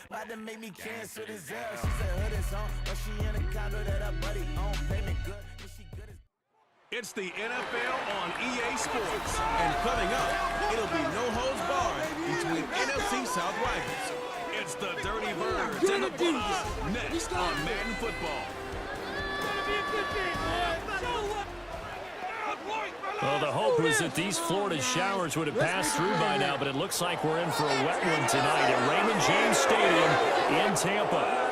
About to make me cancel this L. She said hood is on, but she in a condo that her buddy own. Payment good, and she good as... It's the NFL on EA Sports. And coming up, it'll be no holds barred between NFC South rivals. It's the Dirty Birds and the Bucks next on Madden Football. Well, the hope was that these Florida showers would have passed through by now, but it looks like we're in for a wet one tonight at Raymond James Stadium in Tampa.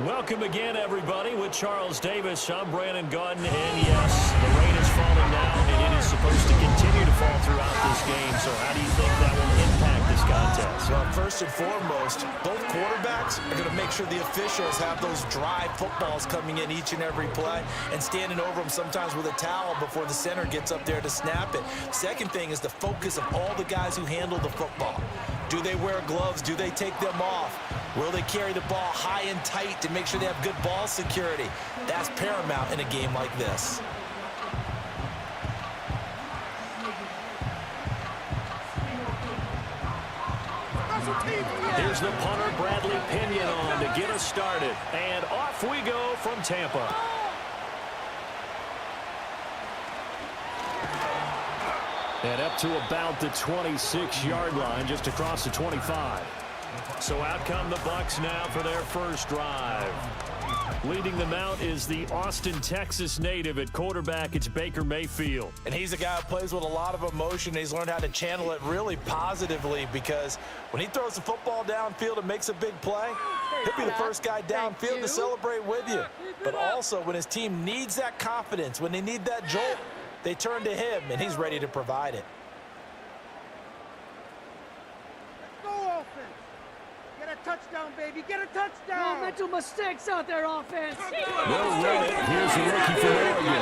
Welcome again, everybody, with Charles Davis. I'm Brandon Gunn, and yes, the rain is falling down, and it is supposed to continue to fall throughout this game. So how do you think that will impact this contest? Well, first and foremost, both quarterbacks are going to make sure the officials have those dry footballs coming in each and every play and standing over them sometimes with a towel before the center gets up there to snap it. Second thing is the focus of all the guys who handle the football. Do they wear gloves? Do they take them off? Will they carry the ball high and tight to make sure they have good ball security? That's paramount in a game like this. Here's the punter, Bradley Pinion, on to get us started. And off we go from Tampa. And up to about the 26-yard line, just across the 25. So out come the Bucks now for their first drive. Leading them out is the Austin, Texas native at quarterback. It's Baker Mayfield. And he's a guy who plays with a lot of emotion. He's learned how to channel it really positively because when he throws the football downfield and makes a big play, he'll be the first guy downfield to celebrate with you. But also when his team needs that confidence, when they need that jolt, they turn to him, and he's ready to provide it. Touchdown, baby. Get a touchdown. No mental mistakes out there, offense. They'll run it. Here's the rookie from Oregon.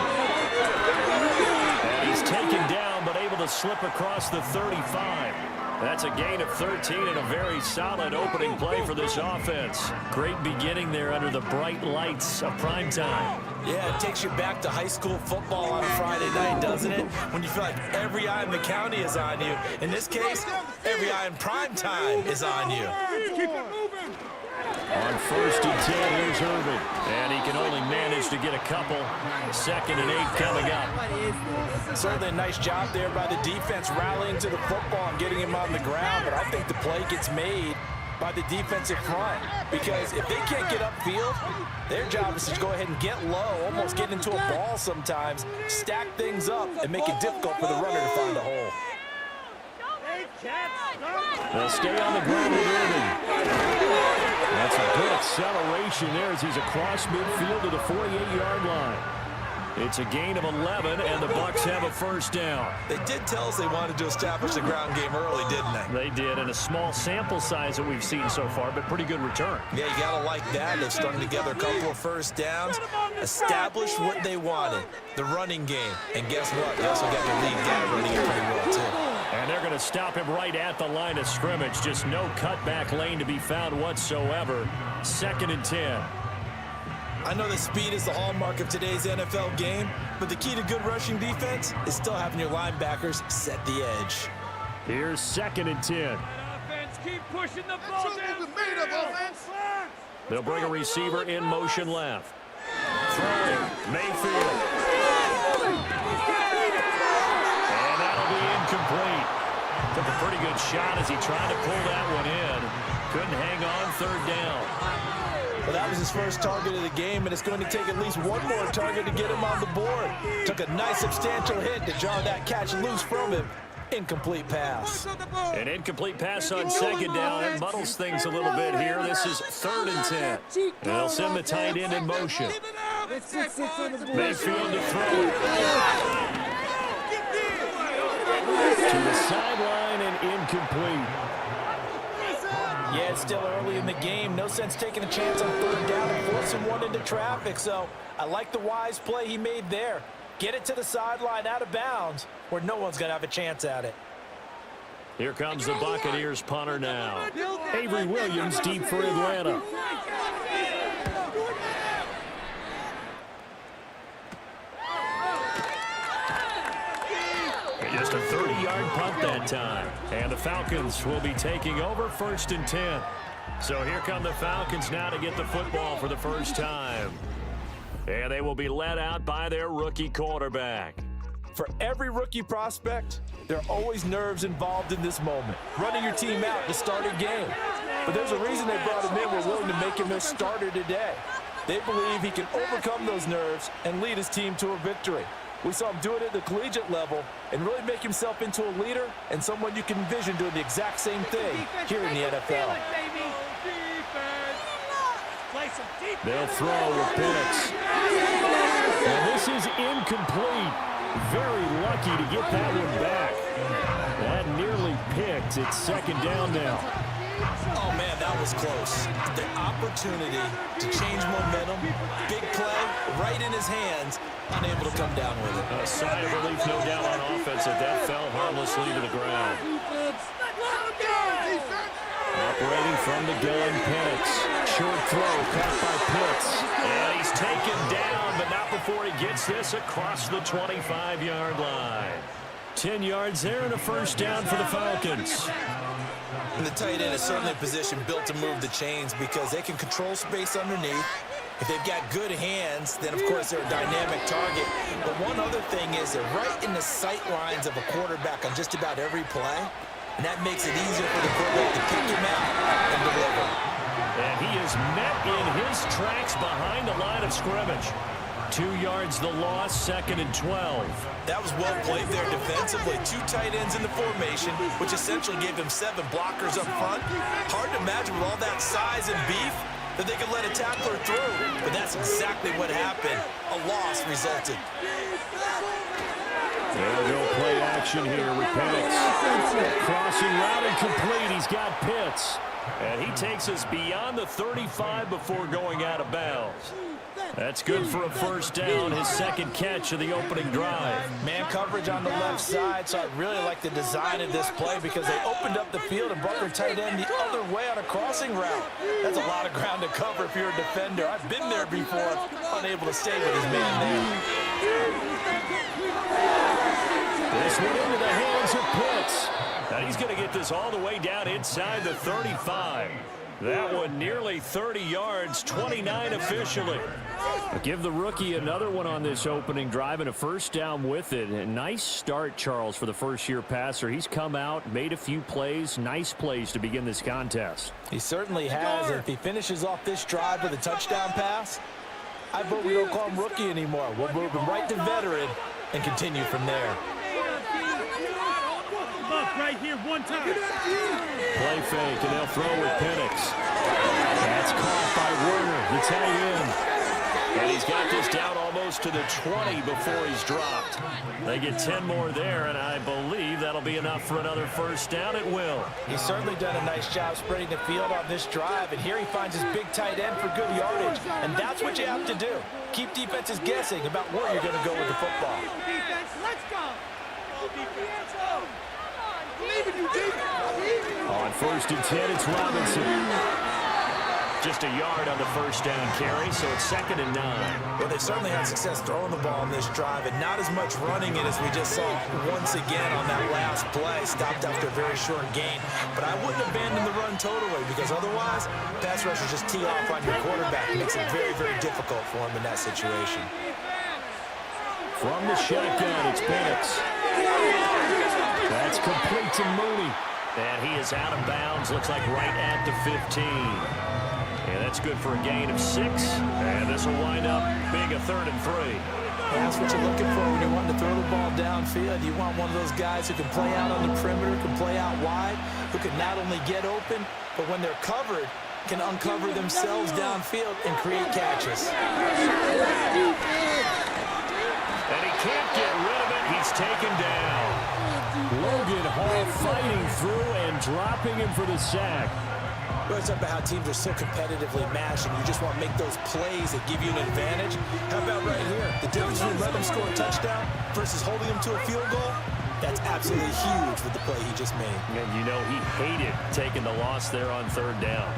And he's taken down, but able to slip across the 35. That's a gain of 13 and a very solid opening play for this offense. Great beginning there under the bright lights of primetime. Yeah, it takes you back to high school football on a Friday night, doesn't it? When you feel like every eye in the county is on you. In this case, every eye in primetime is on you. Keep it moving. On 1st and 10, here's Irvin. And he can only manage to get a couple. 2nd and 8 coming up. Certainly a nice job there by the defense rallying to the football and getting him on the ground. But I think the play gets made by the defensive front. Because if they can't get upfield, their job is to go ahead and get low, almost get into a ball sometimes, stack things up, and make it difficult for the runner to find a hole. They'll stay on the ground with Irvin. That's a good acceleration there as he's across midfield to the 48-yard line. It's a gain of 11, and the Bucks have a first down. They did tell us they wanted to establish the ground game early, didn't they? They did, and a small sample size that we've seen so far, but pretty good return. Yeah, you got to like that. They've strung together a couple of first downs, established what they wanted, the running game. And guess what? They also got the lead guy running it pretty well, too. And they're going to stop him right at the line of scrimmage. Just no cutback lane to be found whatsoever. 2nd and 10. I know that speed is the hallmark of today's NFL game, but the key to good rushing defense is still having your linebackers set the edge. Here's 2nd and 10. Offense, keep pushing the ball down. They'll bring a receiver in motion left. Throwing, Mayfield. And that'll be incomplete. Took a pretty good shot as he tried to pull that one in. Couldn't hang on 3rd down. Well, that was his first target of the game, and it's going to take at least one more target to get him on the board. Took a nice substantial hit to jar that catch loose from him. Incomplete pass. An incomplete pass on 2nd down. It muddles things a little bit here. This is 3rd and 10. And they'll send the tight end in motion. Mayfield to throw it. To the sideline and incomplete. Yeah, it's still early in the game. No sense taking a chance on 3rd down and forcing one into traffic. So I like the wise play he made there. Get it to the sideline out of bounds where no one's going to have a chance at it. Here comes the Buccaneers punter now. Avery Williams deep for Atlanta. Just a 30-yard punt that time. And the Falcons will be taking over 1st and 10. So here come the Falcons now to get the football for the first time. And they will be led out by their rookie quarterback. For every rookie prospect, there are always nerves involved in this moment. Running your team out to start a game. But there's a reason they brought him in. We're willing to make him their starter today. They believe he can overcome those nerves and lead his team to a victory. We saw him do it at the collegiate level and really make himself into a leader and someone you can envision doing the exact same thing here in the NFL. They'll throw with Penix. And this is incomplete. Very lucky to get that one back. That nearly picked. It's 2nd down now. Oh, man, that was close. The opportunity to change momentum, big play, right in his hands, unable to come down with it. A sigh of relief, no doubt, on offense that fell harmlessly to the ground. Operating from the gun, Penix. Short throw, caught by Pitts. And he's taken down, but not before he gets this across the 25-yard line. 10 yards there and a 1st down for the Falcons. And the tight end is certainly a position built to move the chains because they can control space underneath. If they've got good hands, then, of course, they're a dynamic target. But one other thing is they're right in the sight lines of a quarterback on just about every play. And that makes it easier for the quarterback to pick him out and deliver. And he is met in his tracks behind the line of scrimmage. 2 yards the loss, 2nd and 12. That was well played there defensively. 2 tight ends in the formation, which essentially gave them 7 blockers up front. Hard to imagine with all that size and beef that they could let a tackler through. But that's exactly what happened. A loss resulted. They'll go play action here with Penix. Crossing route and complete. He's got Pitts. And he takes us beyond the 35 before going out of bounds. That's good for a 1st down, his 2nd catch of the opening drive. Man coverage on the left side, so I really like the design of this play because they opened up the field and brought their tight end the other way on a crossing route. That's a lot of ground to cover if you're a defender. I've been there before, unable to stay with his man there. This one into the hands of Pitts. And he's going to get this all the way down inside the 35. That one nearly 30 yards, 29 officially. Give the rookie another one on this opening drive and a 1st down with it. A nice start, Charles, for the first-year passer. He's come out, made a few plays, nice plays to begin this contest. He certainly has. If he finishes off this drive with a touchdown pass, I vote we don't call him rookie anymore. We'll move him right to veteran and continue from there. Right here, one time. Play fake, and they'll throw with Penix. That's caught by Werner, the tight end. And he's got this down almost to the 20 before he's dropped. They get 10 more there, and I believe that'll be enough for another 1st down. It will. He's certainly done a nice job spreading the field on this drive, and here he finds his big tight end for good yardage. And that's what you have to do. Keep defenses guessing about where you're going to go with the football. Defense, let's go. On 1st and 10, it's Robinson. Just a yard on the 1st down carry, so it's 2nd and 9. Well, they've certainly had success throwing the ball on this drive, and not as much running it as we just saw once again on that last play. Stopped after a very short gain. But I wouldn't abandon the run totally, because otherwise, pass rushers just tee off on your quarterback. It makes it very, very difficult for him in that situation. From the shotgun, it's Penix. That's complete to Mooney. And he is out of bounds, looks like right at the 15. And that's good for a gain of 6. And this will wind up being a 3rd and 3. That's what you're looking for when you want to throw the ball downfield. You want one of those guys who can play out on the perimeter, can play out wide, who can not only get open, but when they're covered, can uncover themselves downfield and create catches. And he can't get rid of it. He's taken down. Logan Hall fighting through and dropping him for the sack. We always talk about how teams are so competitively matched, and you just want to make those plays that give you an advantage. How about right here? The difference between letting them score a touchdown versus holding them to a field goal, that's absolutely huge with the play he just made. And you know he hated taking the loss there on 3rd down.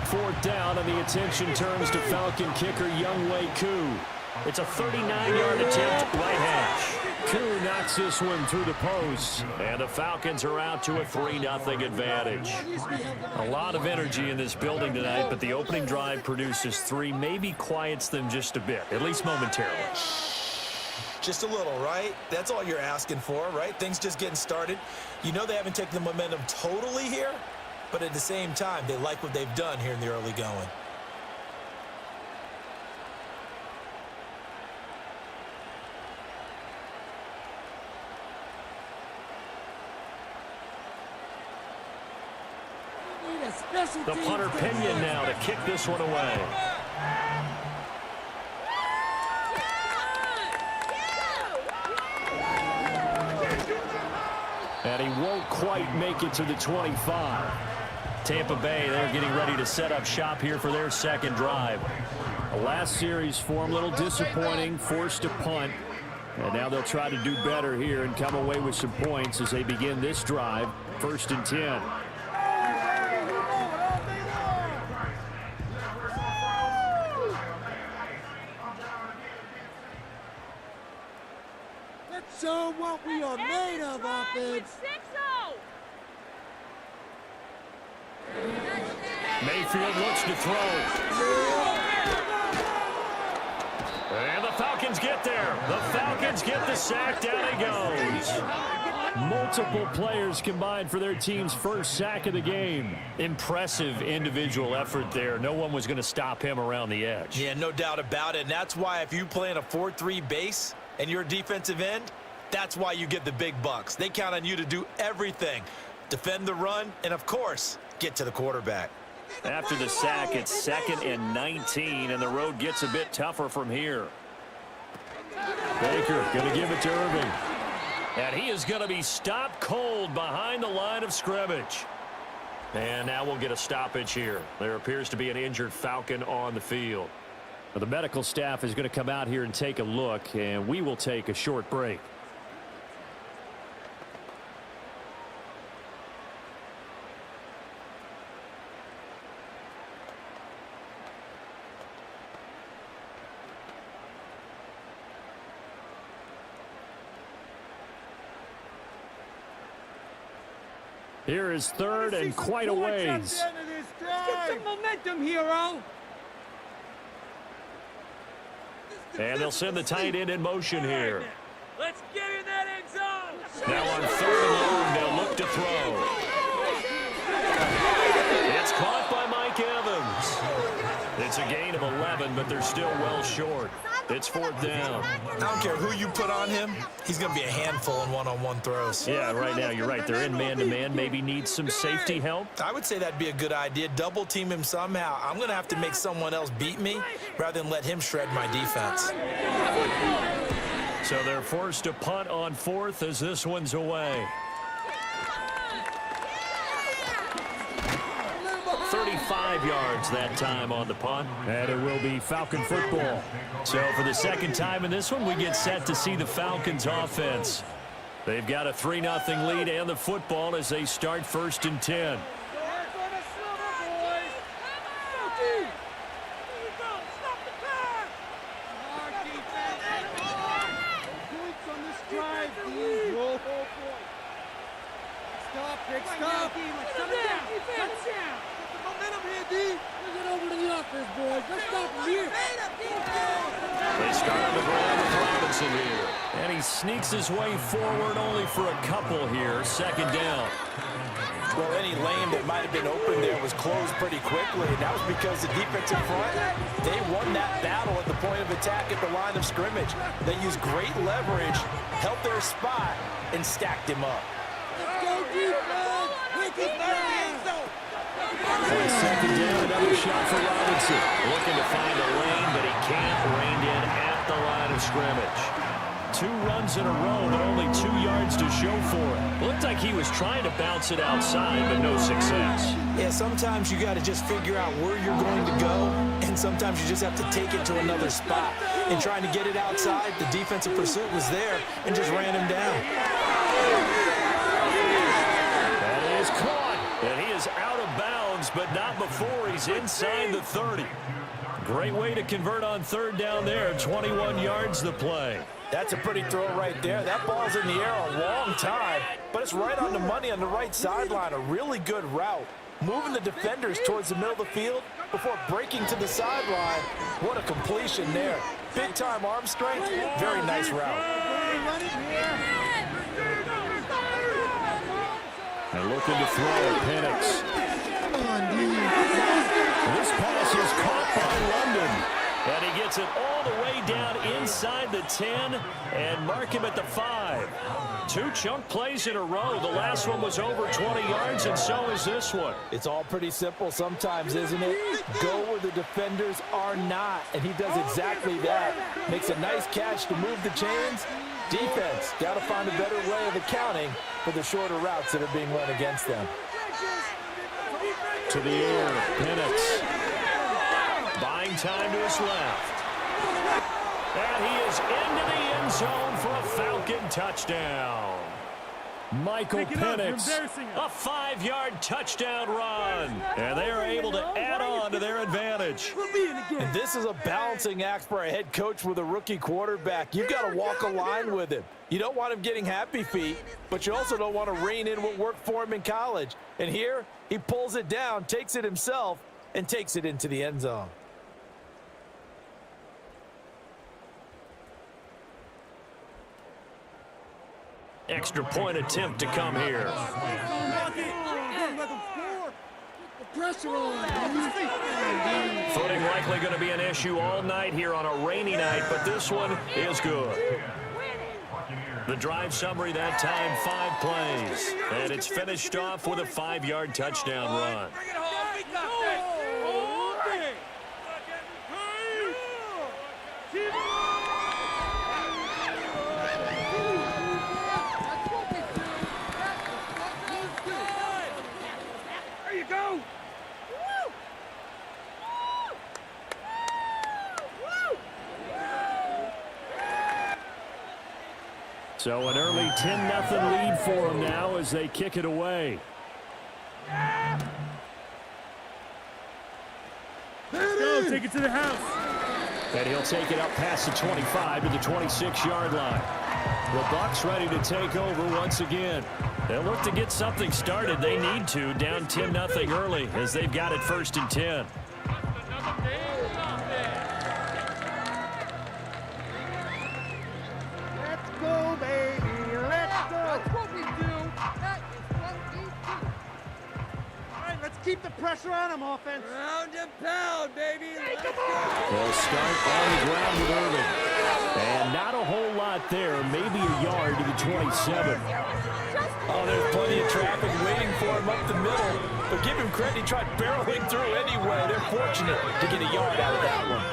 4th down, and the attention turns to Falcon kicker Younghoe Koo. It's a 39-yard attempt right hash. Koo knocks this one through the post, and the Falcons are out to a 3-0 advantage. A lot of energy in this building tonight, but the opening drive produces 3, maybe quiets them just a bit, at least momentarily. Just a little, right? That's all you're asking for, right? Things just getting started. You know they haven't taken the momentum totally here, but at the same time, they like what they've done here in the early going. The punter Pinion now to kick this one away. And he won't quite make it to the 25. Tampa Bay, they're getting ready to set up shop here for their second drive. The last series for them, a little disappointing, forced a punt. And now they'll try to do better here and come away with some points as they begin this drive, 1st and 10. Show what we are made of, offense. Mayfield looks to throw. And the Falcons get there. The Falcons get the sack. Down he goes. Multiple players combined for their team's first sack of the game. Impressive individual effort there. No one was going to stop him around the edge. Yeah, no doubt about it. And that's why if you play in a 4-3 base and you're a defensive end, that's why you get the big bucks. They count on you to do everything. Defend the run, and of course, get to the quarterback. After the sack, it's 2nd and 19, and the road gets a bit tougher from here. Baker going to give it to Irving. And he is going to be stopped cold behind the line of scrimmage. And now we'll get a stoppage here. There appears to be an injured Falcon on the field. Now, the medical staff is going to come out here and take a look, and we will take a short break. Here is 3rd and quite a ways. Let's get some momentum, hero. And they'll send the tight end in motion here. Let's get in that end zone. Now on 3rd and long, they'll look to throw. It's caught by Mike Evans. It's a gain of 11, but they're still well short. It's 4th down. I don't care who you put on him. He's going to be a handful in one-on-one throws. Yeah, right now, you're right. They're in man-to-man. Maybe need some safety help. I would say that'd be a good idea. Double team him somehow. I'm going to have to make someone else beat me rather than let him shred my defense. So they're forced to punt on 4th as this one's away. 35 yards that time on the punt, and it will be Falcon football. So for the second time in this one, we get set to see the Falcons offense. They've got a 3-0 lead and the football as they start 1st and 10. They start on the ground with Robinson here. And he sneaks his way forward only for a couple here. 2nd down. Well, any lane that might have been open there was closed pretty quickly, and that was because the defensive front, they won that battle at the point of attack at the line of scrimmage. They used great leverage, held their spot, and stacked him up. Let's go defense! On 2nd down, another shot for Robinson. Looking to find a lane, but he can't. Reined in at the line of scrimmage. 2 runs in a row, but only 2 yards to show for it. Looked like he was trying to bounce it outside, but no success. Yeah, sometimes you got to just figure out where you're going to go, and sometimes you just have to take it to another spot. And trying to get it outside, the defensive pursuit was there and just ran him down. That is caught, and he is out of bounds, but not before he's inside the 30. Great way to convert on third down there. 21 yards the play. That's a pretty throw right there. That ball's in the air a long time, but it's right on the money on the right sideline. A really good route. Moving the defenders towards the middle of the field before breaking to the sideline. What a completion there. Big-time arm strength. Very nice route. And looking to throw Penix. This pass is caught by London. And he gets it all the way down inside the 10 and mark him at the 5. 2 chunk plays in a row. The last one was over 20 yards, and so is this one. It's all pretty simple sometimes, isn't it? Go where the defenders are not, and he does exactly that. Makes a nice catch to move the chains. Defense, got to find a better way of accounting for the shorter routes that are being run against them. To the air, Penix. Buying time to his left. And he is into the end zone for a Falcon touchdown. Michael Penix, a 5-yard touchdown run. And they are able to add on to their advantage. And this is a balancing act for a head coach with a rookie quarterback. You've got to walk a line with him. You don't want him getting happy feet, but you also don't want to rein in what worked for him in college. And here, he pulls it down, takes it himself, and takes it into the end zone. Extra point attempt to come here. Footing likely going to be an issue all night here on a rainy night, but this one is good. The drive summary that time, 5 plays. And it's finished off with a 5-yard touchdown run. So an early 10-0 lead for them now as they kick it away. Let's go, take it to the house. And he'll take it up past the 25 to the 26-yard line. The Bucs ready to take over once again. They'll look to get something started. They need to, down 10-0 early as they've got it 1st and 10. Go, baby, let's go. That's what we do. That is what we do. All right, let's keep the pressure on them, offense. Round and pound, baby. Let's go. They'll start on the ground with Irving. And not a whole lot there, maybe a yard to the 27. Oh, there's plenty of traffic waiting for him up the middle. But give him credit, he tried barreling through anyway. They're fortunate to get a yard out of that one.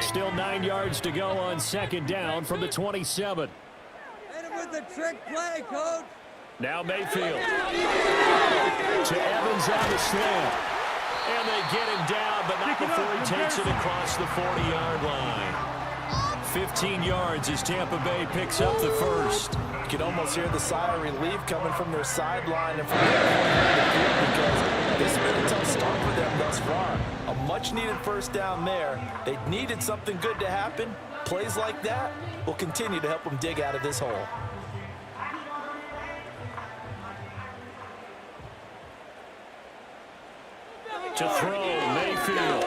Still 9 yards to go on 2nd down from the 27. Hit him with the trick play, coach. Now Mayfield. To Evans on the slant. And they get him down, but not before he takes it across the 40-yard line. 15 yards as Tampa Bay picks up the first. You can almost hear the sigh of relief coming from their sideline and from their field because this has been a tough start for them thus far. A much-needed first down there. They needed something good to happen. Plays like that will continue to help them dig out of this hole. To throw, Mayfield.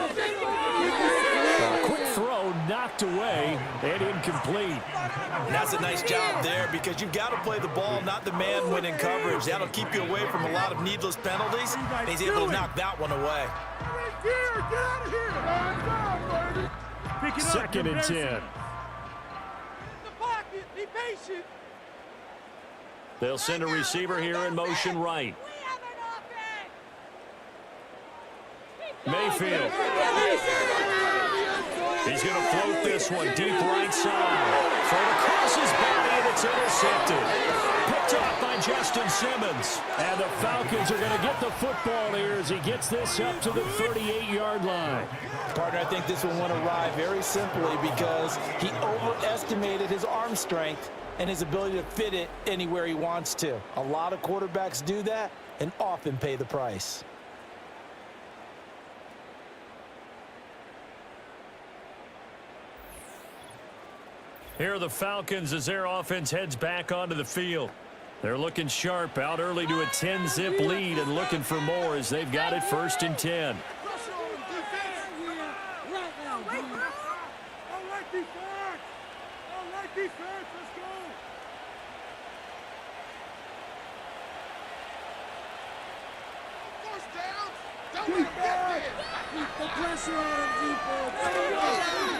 A quick throw knocked away and incomplete. And that's a nice job there because you've got to play the ball, not the man when in coverage. That'll keep you away from a lot of needless penalties. And he's able to knock that one away. Pick it up. 2nd and 10. Be patient. They'll send a receiver here in motion right. Mayfield. He's going to float this one deep right side. Thrown across his body, and it's intercepted. Picked off by Justin Simmons. And the Falcons are going to get the football here as he gets this up to the 38-yard line. Partner, I think this one went awry very simply because he overestimated his arm strength and his ability to fit it anywhere he wants to. A lot of quarterbacks do that and often pay the price. Here are the Falcons as their offense heads back onto the field. They're looking sharp, out early to a 10-zip lead and looking for more as they've got it 1st and 10.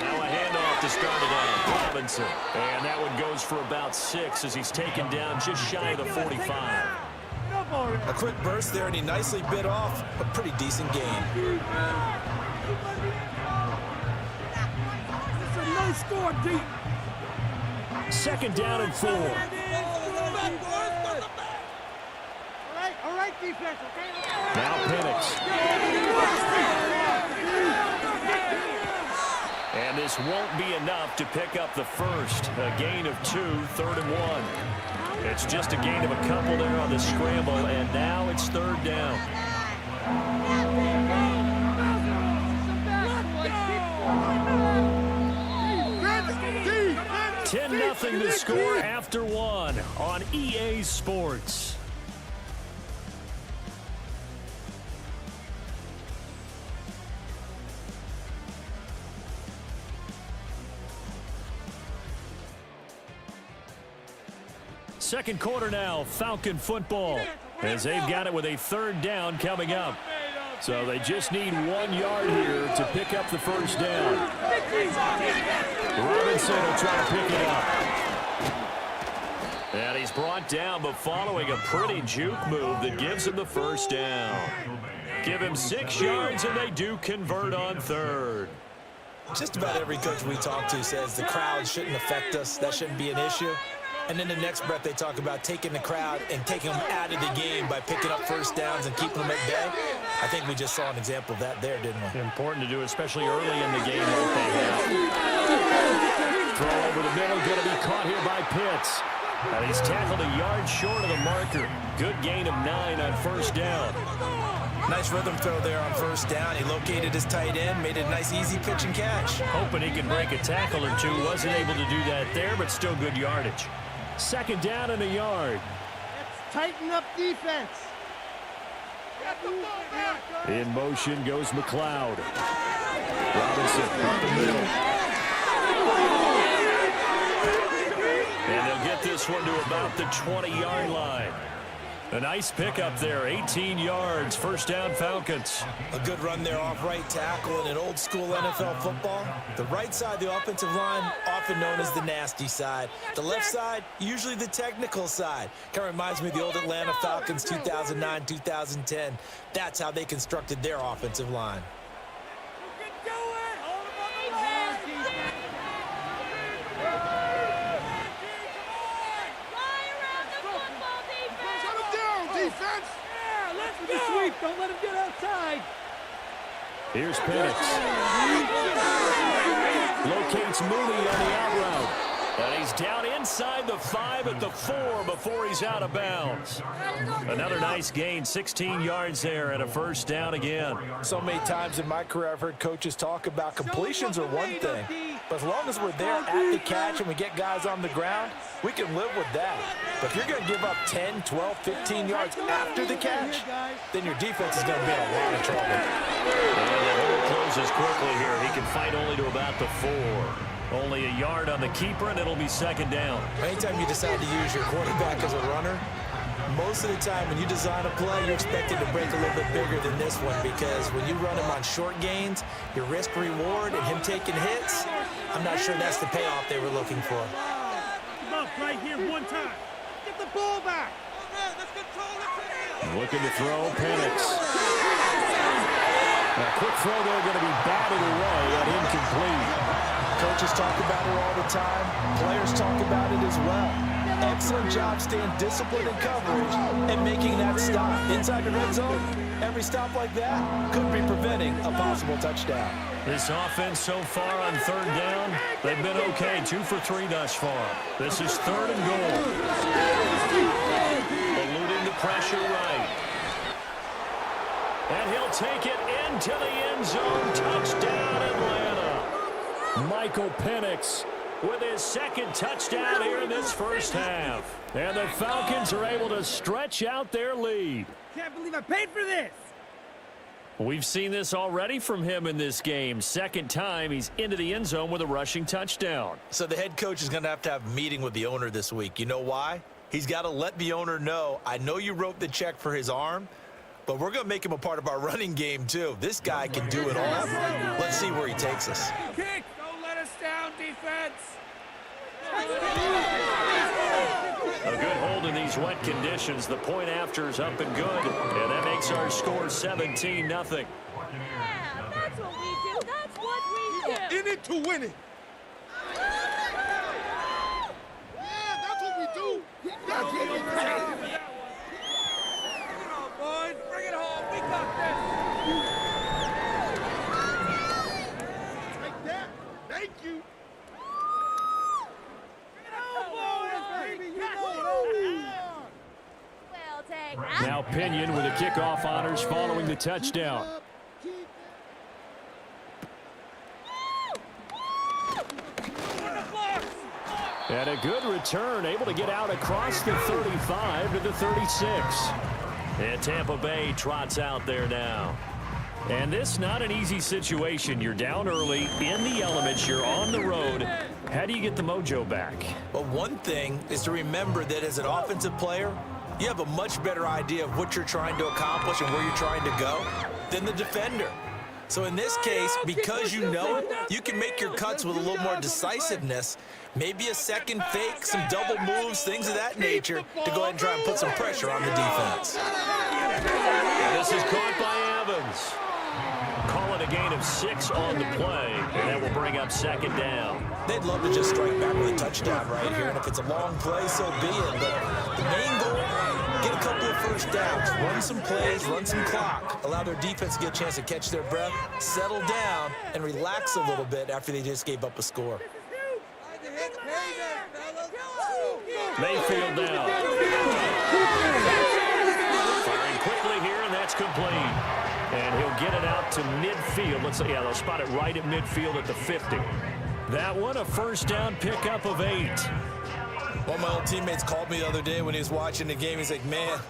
Now a handoff to start it out. Robinson. And that one goes for about 6 as he's taken down just shy of the 45. A quick burst there, and he nicely bit off a pretty decent gain. It's a no score deep. 2nd down and 4. All right, defense, okay? Now Penix. And this won't be enough to pick up the first. A gain of 2, 3rd and 1. It's just a gain of a couple there on the scramble, and now it's 3rd down. 10-0 to score after 1 on EA Sports. Second quarter now, Falcon football, as they've got it with a 3rd down coming up. So they just need 1 yard here to pick up the 1st down. Robinson will try to pick it up. And he's brought down, but following a pretty juke move that gives him the 1st down. Give him 6 yards, and they do convert on 3rd. Just about every coach we talk to says the crowd shouldn't affect us. That shouldn't be an issue. And in the next breath, they talk about taking the crowd and taking them out of the game by picking up 1st downs and keeping them at bay. I think we just saw an example of that there, didn't we? Important to do, especially early in the game like they have. Throw over the middle, going to be caught here by Pitts. And he's tackled a yard short of the marker. Good gain of 9 on 1st down. Nice rhythm throw there on 1st down. He located his tight end, made it a nice easy pitch and catch. Hoping he could break a tackle or two. Wasn't able to do that there, but still good yardage. 2nd down and a yard. Let's tighten up defense. In motion goes McLeod. Robinson up the middle. And they'll get this one to about the 20-yard line. A nice pickup there, 18 yards, 1st down Falcons. A good run there off right tackle in an old school NFL football. The right side of the offensive line, often known as the nasty side. The left side, usually the technical side. Kind of reminds me of the old Atlanta Falcons 2009, 2010. That's how they constructed their offensive line. Don't let him get outside. Here's Penix. Locates Mooney on the out route. And he's down inside the 5 at the 4 before he's out of bounds. Another nice gain, 16 yards there and a 1st down again. So many times in my career I've heard coaches talk about completions are one thing. But as long as we're there at the catch and we get guys on the ground, we can live with that. But if you're going to give up 10, 12, 15 yards after the catch, then your defense is going to be in a lot of trouble. And the hole closes quickly here. He can fight only to about the 4. Only a yard on the keeper, and it'll be 2nd down. Anytime you decide to use your quarterback as a runner, most of the time when you design a play, you're expected to break a little bit bigger than this one, because when you run him on short gains, your risk-reward and him taking hits, I'm not sure that's the payoff they were looking for. Come up right here 1 time. Get the ball back. Looking to throw, Penix. A quick throw there, going to be batted away and incomplete. Coaches talk about it all the time. Players talk about it as well. Excellent job staying disciplined in coverage and making that stop. Inside the red zone, every stop like that could be preventing a possible touchdown. This offense so far on 3rd down, they've been okay, 2 for 3 thus far. This is 3rd and goal. Eluding the pressure right. And he'll take it into the end zone. Touchdown, Atlanta. Michael Penix with his second touchdown here in this first half. And the Falcons are able to stretch out their lead. Can't believe I paid for this. We've seen this already from him in this game. Second time he's into the end zone with a rushing touchdown. So the head coach is going to have a meeting with the owner this week. You know why? He's got to let the owner know, I know you wrote the check for his arm, but we're going to make him a part of our running game too. This guy can do it all. Let's see where he takes us. Kick! Don't let us down, defense! A good hold in these wet conditions. The point after is up and good. And that makes our score 17-0. Yeah, that's what we do. That's what we do. In it to win it! Yeah, that's what we do! That's what we do! Come on, boys. Bring it home. We got this! Like that. Thank you. We'll take that. Now Pinion with the kickoff honors following the touchdown. And a good return, able to get out across the 35 to the 36. And Tampa Bay trots out there now. And this not an easy situation. You're down early, in the elements, you're on the road. How do you get the mojo back? Well, one thing is to remember that as an offensive player, you have a much better idea of what you're trying to accomplish and where you're trying to go than the defender. So in this case, because you know it, you can make your cuts with a little more decisiveness, maybe a second fake, some double moves, things of that nature, to go ahead and try and put some pressure on the defense. This is caught by Evans. Call it a gain of 6 on the play, and that will bring up second down. They'd love to just strike back with a touchdown right here, and if it's a long play, so be it. But the main goal, get a couple of first downs, run some plays, run some clock, allow their defense to get a chance to catch their breath, settle down, and relax a little bit after they just gave up a score. Mayfield down. Firing quickly here, and that's complete. And he'll get it out to midfield. Let's see, yeah, they'll spot it right at midfield at the 50. That one, a first down pickup of 8. One of my old teammates called me the other day when he was watching the game. He's like, man,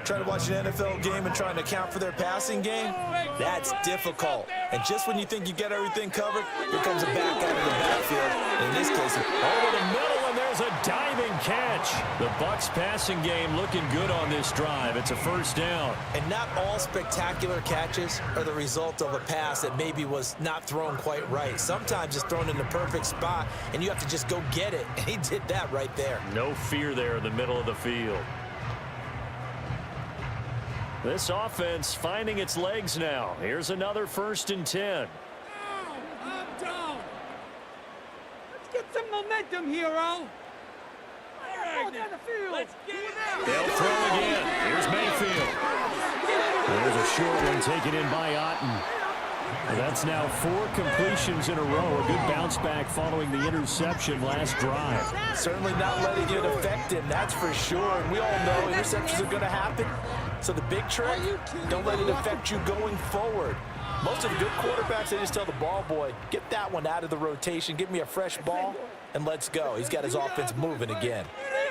trying to watch an NFL game and trying to account for their passing game, that's difficult. And just when you think you get everything covered, here comes a back out of the backfield. In this case, over the middle, and there's a diving catch. The Bucs passing game looking good on this drive. It's a first down. And not all spectacular catches are the result of a pass that maybe was not thrown quite right. Sometimes it's thrown in the perfect spot, and you have to just go get it. And he did that right there. No fear there in the middle of the field. This offense finding its legs now. Here's another 1st and 10. I'm down. Let's get some momentum, hero. All right, down the field. Let's get it out. They'll throw again. Here's Mayfield. There's a short one taken in by Otten. That's now 4 completions in a row. A good bounce back following the interception last drive. Certainly not letting it affect him, that's for sure. And we all know interceptions are going to happen. So the big trick, don't let it affect you going forward. Most of the good quarterbacks, they just tell the ball boy, get that one out of the rotation, give me a fresh ball, and let's go. He's got his offense moving again.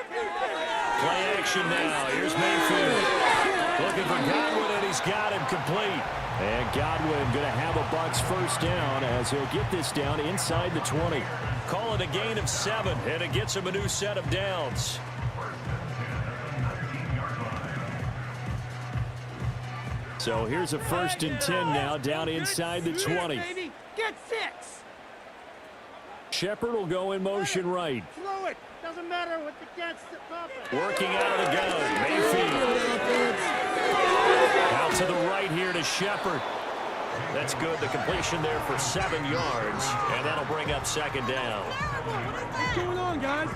Play action now. Here's Mayfield. Looking for Godwin, and he's got him complete. And Godwin going to have a Bucs first down as he'll get this down inside the 20. Call it a gain of 7, and it gets him a new set of downs. So here's a 1st and 10 now down inside the 20. Get 6. Shepard will go in motion right. Throw it. Doesn't matter what the cat's the Papa. Working out of the gun. Mayfield. Out to the right here to Shepard. That's good. The completion there for 7 yards. And that'll bring up second down. What's going on, guys?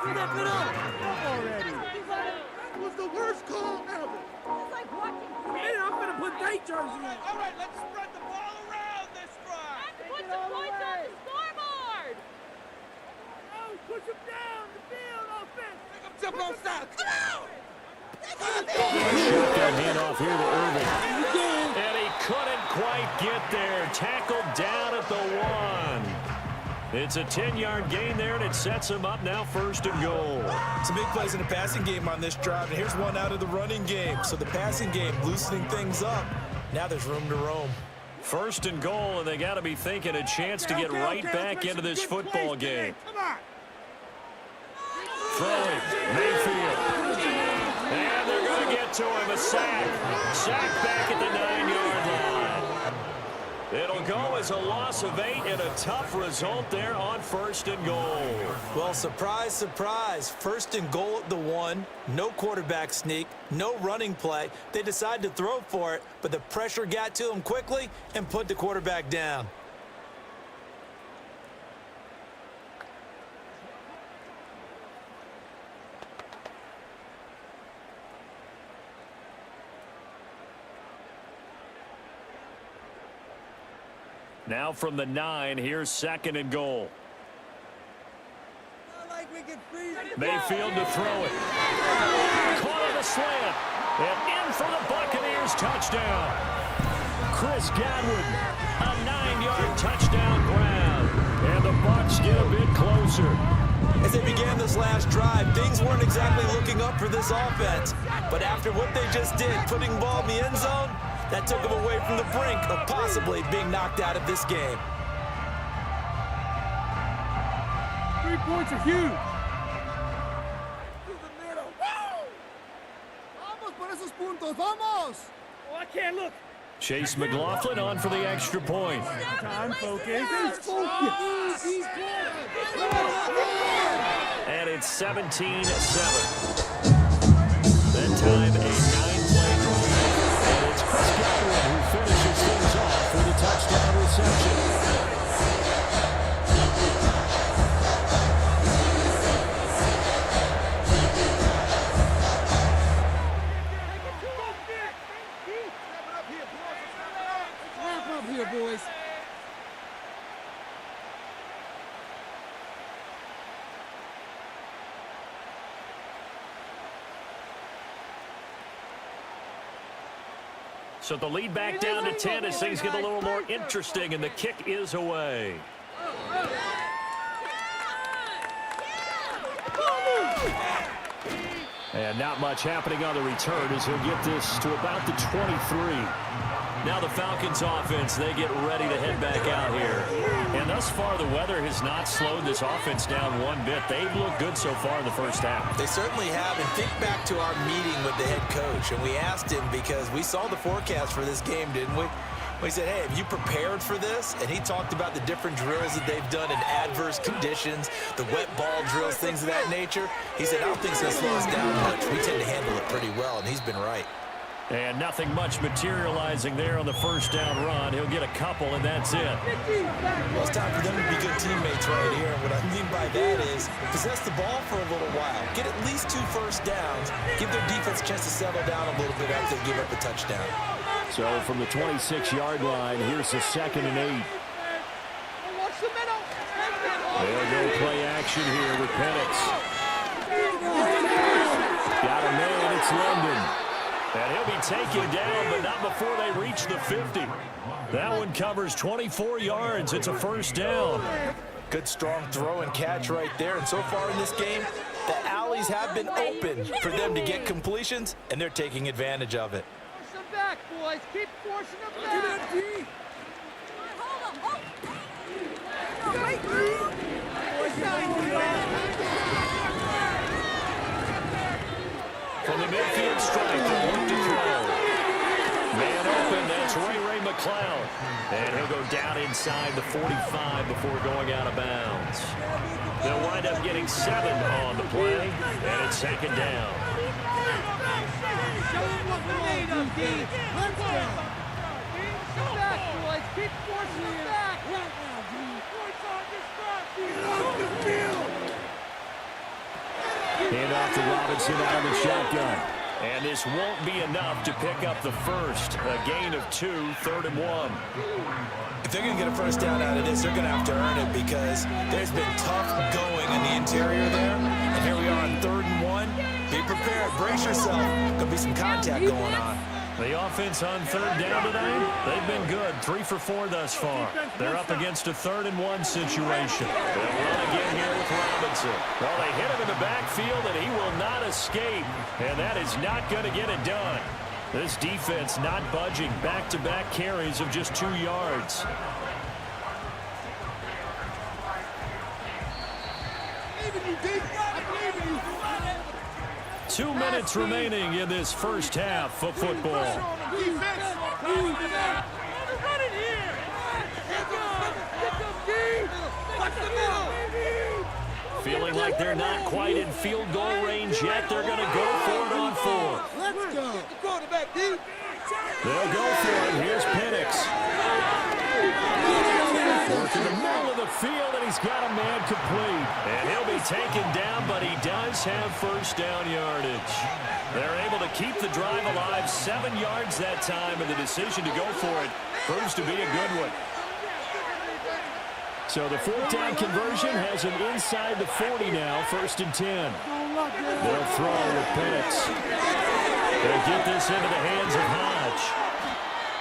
Get up already. It was the worst call ever. It's like watching. Man, I'm going to put that jersey on. All right, let's spread the ball around this drive. And put some points on the scoreboard. Oh, push him down the field, offense. Make him jump on stop. Come on. Shotgun handoff here to Irving. And he couldn't quite get there. Tackled down at the 1. It's a 10-yard gain there, and it sets him up now 1st and goal. Some big plays in the passing game on this drive, and here's one out of the running game. So the passing game loosening things up. Now there's room to roam. 1st and goal, and they got to be thinking a chance to get right back into this football game. Throwing, Mayfield. And they're going to get to him, a sack. Sack back at the 9-yard line. It'll go as a loss of 8 and a tough result there on 1st and goal. Well, surprise, surprise. 1st and goal at the 1. No quarterback sneak. No running play. They decided to throw for it, but the pressure got to them quickly and put the quarterback down. Now from the 9, here's 2nd and goal. Mayfield to throw it. Caught on the slant. And in for the Buccaneers touchdown. Chris Godwin, a 9-yard touchdown grab. And the Bucs get a bit closer. As they began this last drive, things weren't exactly looking up for this offense. But after what they just did, putting the ball in the end zone, that took them away from the brink of possibly being knocked out of this game. 3 points are huge. Vamos por esos puntos, vamos! Oh, I can't look. Chase McLaughlin on for the extra point. Time, focus. And it's 17-7. That time, a 9-play drive. And it's Chris Godwin who finishes things off with a touchdown reception. Wrap up here, boys. So the lead back down to 10 as things get a little more interesting, and the kick is away. And not much happening on the return as he'll get this to about the 23. Now the Falcons offense, they get ready to head back out here. And thus far, the weather has not slowed this offense down one bit. They've looked good so far in the first half. They certainly have. And think back to our meeting with the head coach. And we asked him because we saw the forecast for this game, didn't we? We said, hey, have you prepared for this? And he talked about the different drills that they've done in adverse conditions, the wet ball drills, things of that nature. He said, I don't think it's going to slow us down much. We tend to handle it pretty well, and he's been right. And nothing much materializing there on the first down run. He'll get a couple, and that's it. Well, it's time for them to be good teammates right here. And what I mean by that is possess the ball for a little while. Get at least 2 first downs. Give their defense a chance to settle down a little bit after they give up a touchdown. So from the 26-yard line, here's the 2nd and 8. They'll go play action here with Penix. Got a man, it's London. And he'll be taken down, but not before they reach the 50. That one covers 24 yards. It's a first down. Good, strong throw and catch right there. And so far in this game, the alleys have been open for them to get completions, and they're taking advantage of it. Force them back, boys. Keep forcing them back. From the midfield strike, they look to throw. Man open, that's Ray McLeod. And he'll go down inside the 45 before going out of bounds. They'll wind up getting 7 on the play, and it's 2nd down. Show them what we're made of, D. Let's go. Come back, boys. Keep forcing them back. Points on this drive. Hand off to Robinson out of the shotgun. And this won't be enough to pick up the first. A gain of 2, 3rd and 1. If they're going to get a first down out of this, they're going to have to earn it because there's been tough going in the interior there. And here we are on 3rd and 1. Be prepared. Brace yourself. There'll be some contact going on. The offense on third down tonight, they've been good. 3 for 4 thus far. They're up against a 3rd and 1 situation. They'll run again here with Robinson. Well, they hit him in the backfield, and he will not escape. And that is not going to get it done. This defense not budging. Back-to-back carries of just 2 yards. 2 minutes remaining in this first half of football. Feeling like they're not quite in field goal range yet. They're going to go for it on 4. Let's go. They'll go for it. Here's Penix. Working the middle of the field, and he's got a man complete. And he'll be taken down, but he does have first down yardage. They're able to keep the drive alive, 7 yards that time, and the decision to go for it proves to be a good one. So the 4th down conversion has him inside the 40 now, 1st and 10. They'll throw with Penix. They'll get this into the hands of Hodge.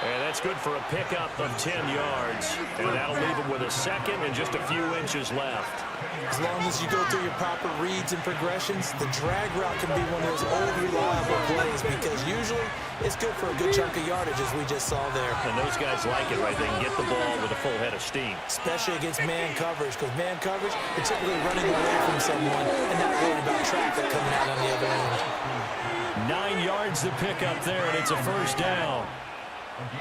And that's good for a pickup of 10 yards. And that'll leave him with a second and just a few inches left. As long as you go through your proper reads and progressions, the drag route can be one of those old reliable plays because usually it's good for a good chunk of yardage, as we just saw there. And those guys like it, right? They can get the ball with a full head of steam. Especially against man coverage, because man coverage, particularly running away from someone and not worried about traffic coming out on the other end. 9 yards to pick up there, and it's a first down.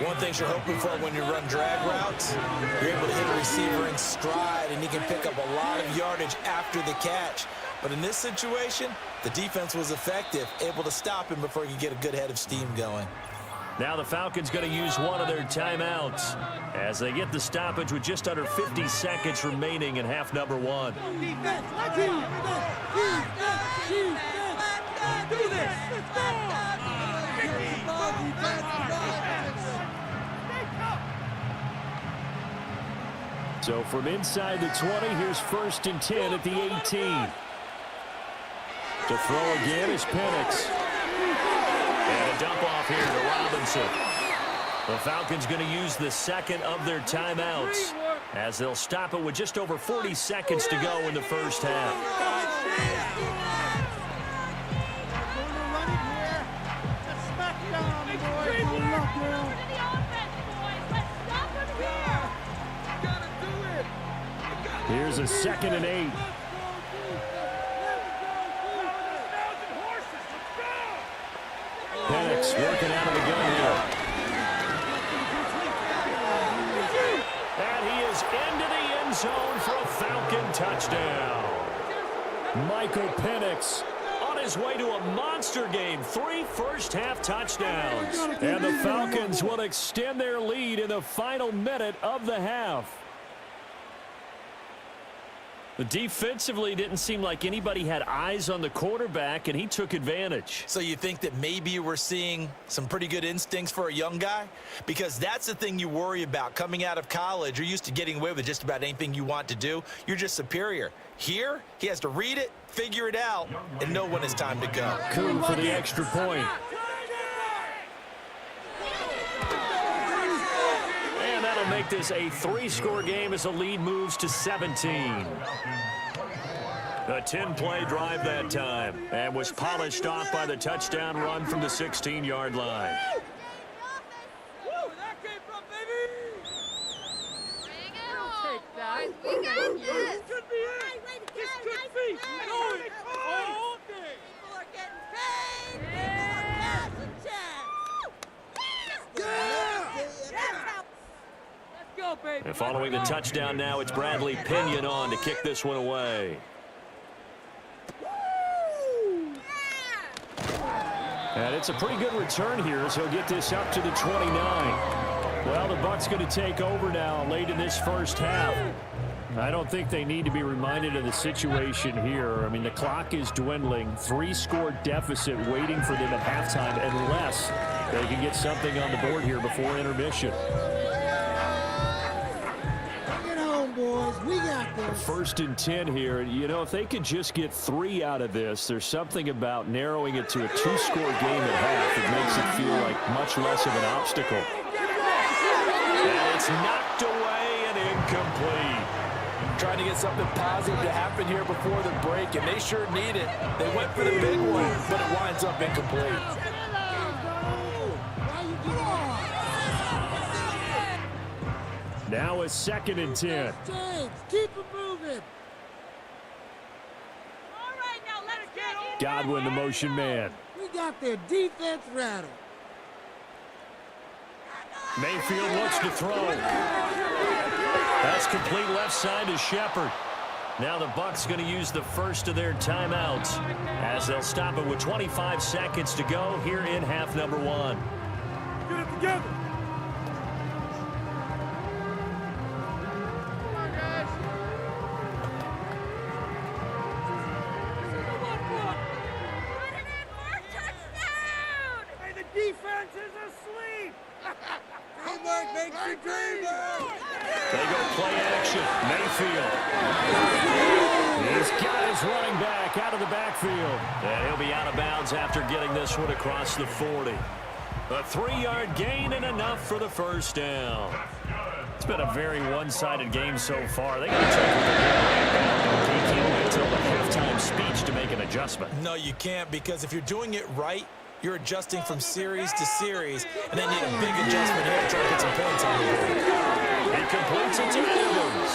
One thing you're hoping for when you run drag routes, you're able to hit a receiver in stride, and he can pick up a lot of yardage after the catch. But in this situation, the defense was effective, able to stop him before he could get a good head of steam going. Now the Falcons going to use one of their timeouts as they get the stoppage with just under 50 seconds remaining in half number 1. So from inside the 20, here's 1st and 10 at the 18. To throw again is Penix. And a dump off here to Robinson. The Falcons going to use the second of their timeouts as they'll stop it with just over 40 seconds to go in the first half. Here's a 2nd and 8. Penix working out of the gun here. And he is into the end zone for a Falcon touchdown. Michael Penix on his way to a monster game. 3 first-half touchdowns. And the Falcons will extend their lead in the final minute of the half. Defensively, didn't seem like anybody had eyes on the quarterback, and he took advantage. So you think that maybe we're seeing some pretty good instincts for a young guy? Because that's the thing you worry about. Coming out of college, you're used to getting away with just about anything you want to do. You're just superior. Here, he has to read it, figure it out, and know when it's time to go. Coup for the extra point. Make this a 3-score game as the lead moves to 17. A 10-play drive that time and was polished off by the touchdown run from the 16-yard line. And following the touchdown now, it's Bradley Pinion on to kick this one away. And it's a pretty good return here as he'll get this up to the 29. Well, the Bucs going to take over now late in this first half. I don't think they need to be reminded of the situation here. I mean, the clock is dwindling. 3-score deficit waiting for them at halftime unless they can get something on the board here before intermission. Boys, we got this. 1st and 10 here. You know, if they could just get 3 out of this, there's something about narrowing it to a 2-score game at half that makes it feel like much less of an obstacle. And it's knocked away and incomplete. Trying to get something positive to happen here before the break, and they sure need it. They went for the big one, but it winds up incomplete. Now a 2nd and 10. Keep it moving. All right, now let's get in. Godwin, the motion man. We got their defense rattled. Mayfield looks to throw. That's complete left side to Shepard. Now the Bucs going to use the first of their timeouts as they'll stop it with 25 seconds to go here in half number 1. Get it together. Defense is asleep! Teamwork makes the dream work! They go play action. Mayfield. He's got his running back out of the backfield. And he'll be out of bounds after getting this one across the 40. A 3-yard gain and enough for the first down. It's been a very one-sided game so far. They got to check with the game. He can't wait until the halftime speech to make an adjustment. No, you can't, because if you're doing it right, you're adjusting from series to series, and they need a big adjustment here to try to get some points on the board. He completes it to Evans.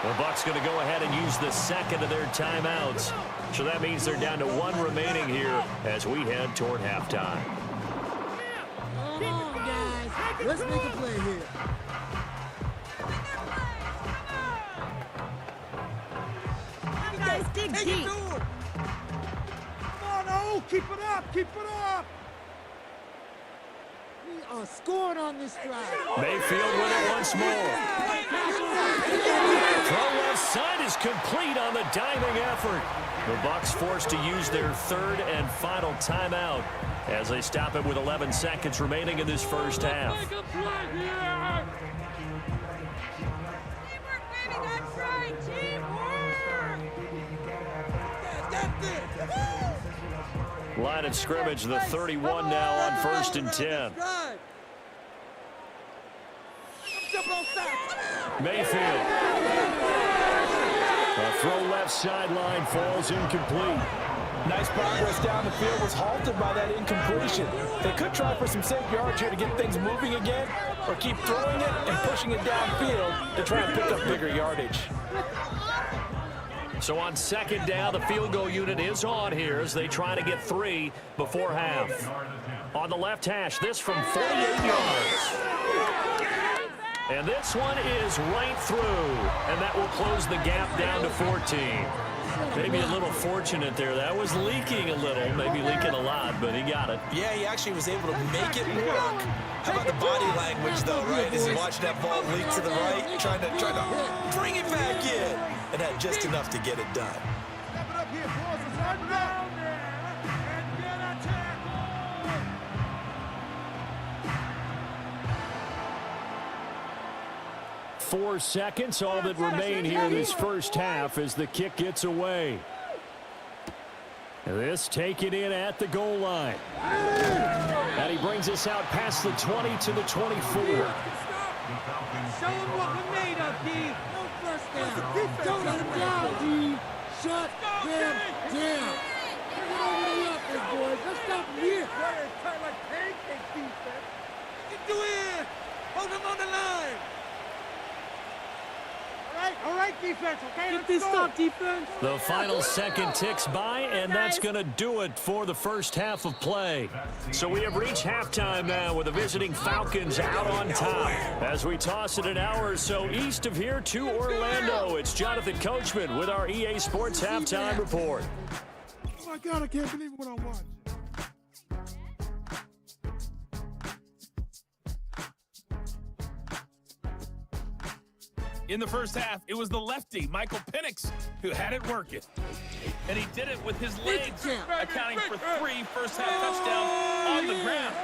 The Bucs going to go ahead and use the second of their timeouts. So that means they're down to 1 remaining here as we head toward halftime. Come on, guys. Let's make a play here. You guys dig deep. Oh, keep it up! Keep it up! We are scoring on this drive. Mayfield with it once more. Throw left side is complete on the diving effort. The Bucs forced to use their 3rd and final timeout as they stop it with 11 seconds remaining in this first half. Teamwork, baby, that's right, teamwork! That's it! Line of scrimmage, the 31 now on 1st and 10. Mayfield. A throw left sideline falls incomplete. Nice progress down the field was halted by that incompletion. They could try for some safe yards here to get things moving again, or keep throwing it and pushing it downfield to try and pick up bigger yardage. So on 2nd down, the field goal unit is on here as they try to get 3 before half. On the left hash, this from 48 yards. And this one is right through, and that will close the gap down to 14. Maybe a little fortunate there. That was leaking a little, maybe leaking a lot, but he got it. Yeah, he actually was able to make it work. How about the body language, though, right? As he watched that ball leak to the right, trying to bring it back in, and had just enough to get it done. Step it up here, boys. Let's run down there and get a tackle. 4 seconds, all that remain here in this first half as the kick gets away. This taken in at the goal line. And he brings us out past the 20 to the 24. Show them what we're made of, D. No first down. Don't let him down, D. Shut them down. Bring it over the offense, boys. Let's stop him here. Tight like pancake defense. Get you in. Hold them on the line. All right, defense, okay? Let's go. Stop defense. The final second ticks by, and that's going to do it for the first half of play. So we have reached halftime now with the visiting Falcons out on top. As we toss it an hour or so east of here to Orlando, it's Jonathan Coachman with our EA Sports Halftime Report. Oh, my God, I can't believe what I'm watching. In the first half, it was the lefty, Michael Penix, who had it working. And he did it with his legs, accounting for 3 first-half touchdowns on the ground.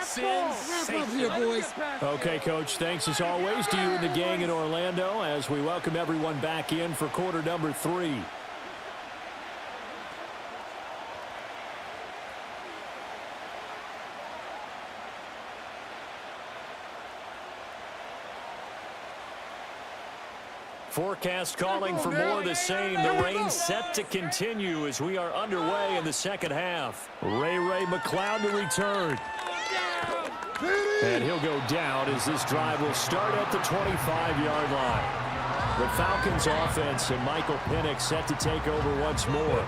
Sensational. Okay, Coach, thanks as always to you and the gang in Orlando as we welcome everyone back in for quarter number 3. Forecast calling for more of the same. The rain set to continue as we are underway in the second half. Ray McCloud to return. And he'll go down as this drive will start at the 25-yard line. The Falcons offense and Michael Penix set to take over once more.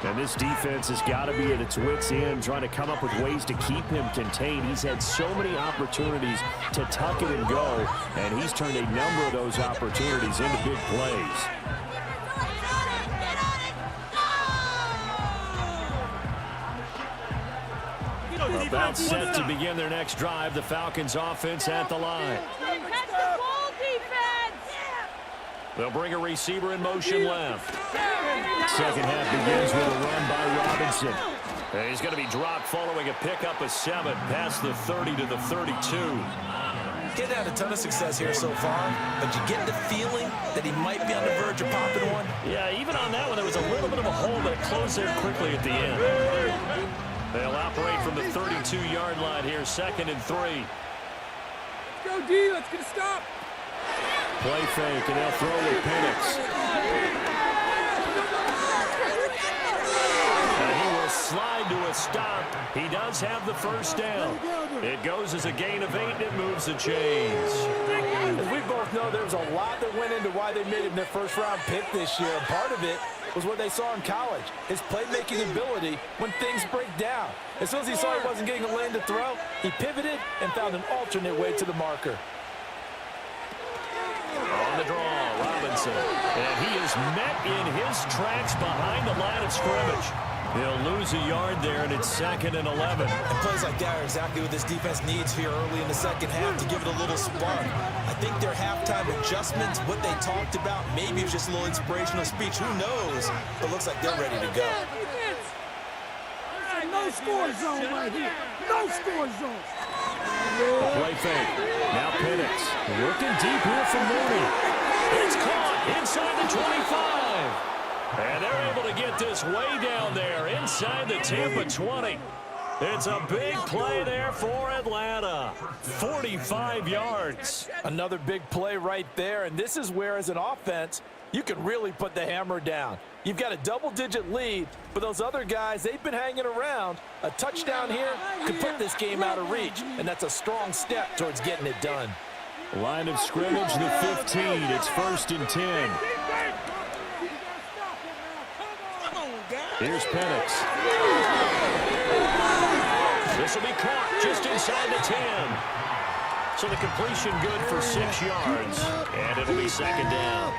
And this defense has got to be at its wits' end, trying to come up with ways to keep him contained. He's had so many opportunities to tuck it and go, and he's turned a number of those opportunities into big plays. About set to begin their next drive. The Falcons offense at the line. They'll bring a receiver in motion left. Second half begins with a run by Robinson. And he's going to be dropped following a pickup of 7 past the 30 to the 32. Getting had a ton of success here so far, but you get the feeling that he might be on the verge of popping one. Yeah, even on that one, there was a little bit of a hole, but it closed there quickly at the end. They'll operate from the 32-yard line here, 2nd and 3. Let's go, D. Let's get a stop. Play fake, and they'll throw with Penix. And he will slide to a stop. He does have the first down. It goes as a gain of 8, and it moves the chains. As we both know, there's a lot that went into why they made him their first-round pick this year. And part of it was what they saw in college, his playmaking ability when things break down. As soon as he saw he wasn't getting a lane to throw, he pivoted and found an alternate way to the marker. On the draw, Robinson. And he is met in his tracks behind the line of scrimmage. He'll lose a yard there, and it's 2nd and 11. And plays like that are exactly what this defense needs here early in the second half to give it a little spark. I think their halftime adjustments, what they talked about, maybe it was just a little inspirational speech. Who knows? But looks like they're ready to go. No score zone right here. No score zone. Play fake. Now Penix looking deep here for Mooney. It's caught inside the 25. And they're able to get this way down there inside the Tampa 20. It's a big play there for Atlanta. 45 yards. Another big play right there. And this is where, as an offense, you can really put the hammer down. You've got a double-digit lead, but those other guys, they've been hanging around. A touchdown here could put this game out of reach, and that's a strong step towards getting it done. Line of scrimmage, the 15. It's 1st and 10. Here's Penix. This will be caught just inside the 10. So the completion good for 6 yards, and it'll be 2nd down.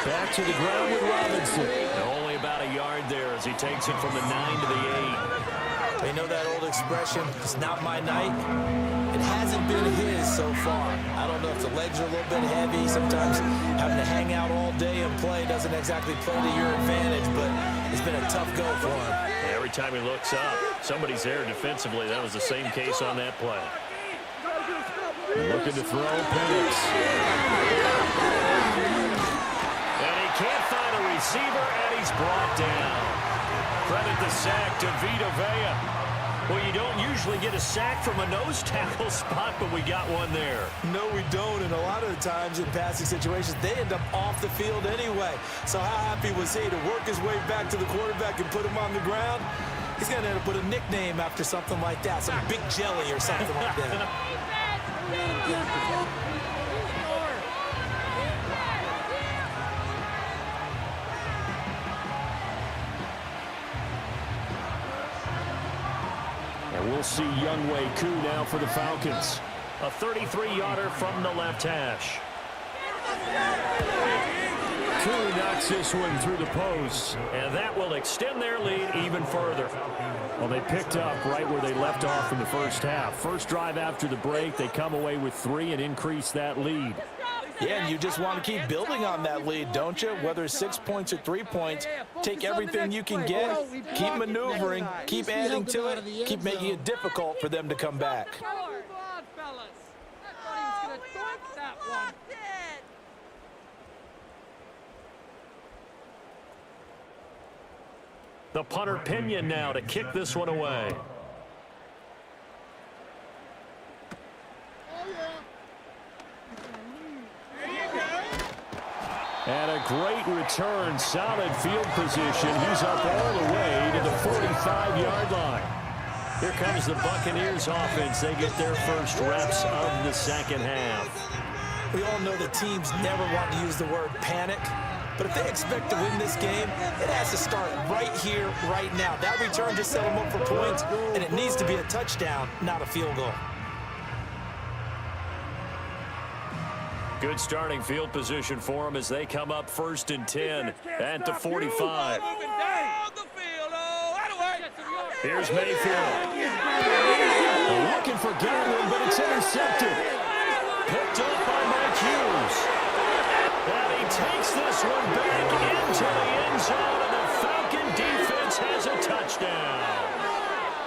Back to the ground with Robinson. And only about a yard there as he takes it from the 9 to the 8. They know that old expression, it's not my night. It hasn't been his so far. I don't know if the legs are a little bit heavy. Sometimes having to hang out all day and play doesn't exactly play to your advantage, but it's been a tough go for him. Every time he looks up, somebody's there defensively. That was the same case on that play. Looking to throw, Penix. And he can't find a receiver, and he's brought down. Credit the sack to Vita Vea. Well, you don't usually get a sack from a nose tackle spot, but we got one there. No, we don't, and a lot of the times in passing situations, they end up off the field anyway. So how happy was he to work his way back to the quarterback and put him on the ground? He's going to end up with a nickname after something like that, some Big Jelly or something like that. And we'll see Younghoe Koo now for the Falcons. A 33-yarder from the left hash. Koo knocks this one through the post, and that will extend their lead even further. Well, they picked up right where they left off in the first half. First drive after the break, they come away with 3 and increase that lead. Yeah, and you just want to keep building on that lead, don't you? Whether it's 6 points or 3 points, take everything you can get, keep maneuvering, keep adding to it, keep making it difficult for them to come back. The punter Pinion now to kick this one away. And a great return, solid field position. He's up all the way to the 45-yard line. Here comes the Buccaneers offense. They get their first reps of the second half. We all know the teams never want to use the word panic. But if they expect to win this game, it has to start right here, right now. That return just set them up for points, and it needs to be a touchdown, not a field goal. Good starting field position for them as they come up 1st and 10 at the 45. Here's Mayfield. Looking for Godwin, but it's intercepted. Picked up by Mike Hughes. And he takes this one back into the end zone, and the Falcon defense has a touchdown.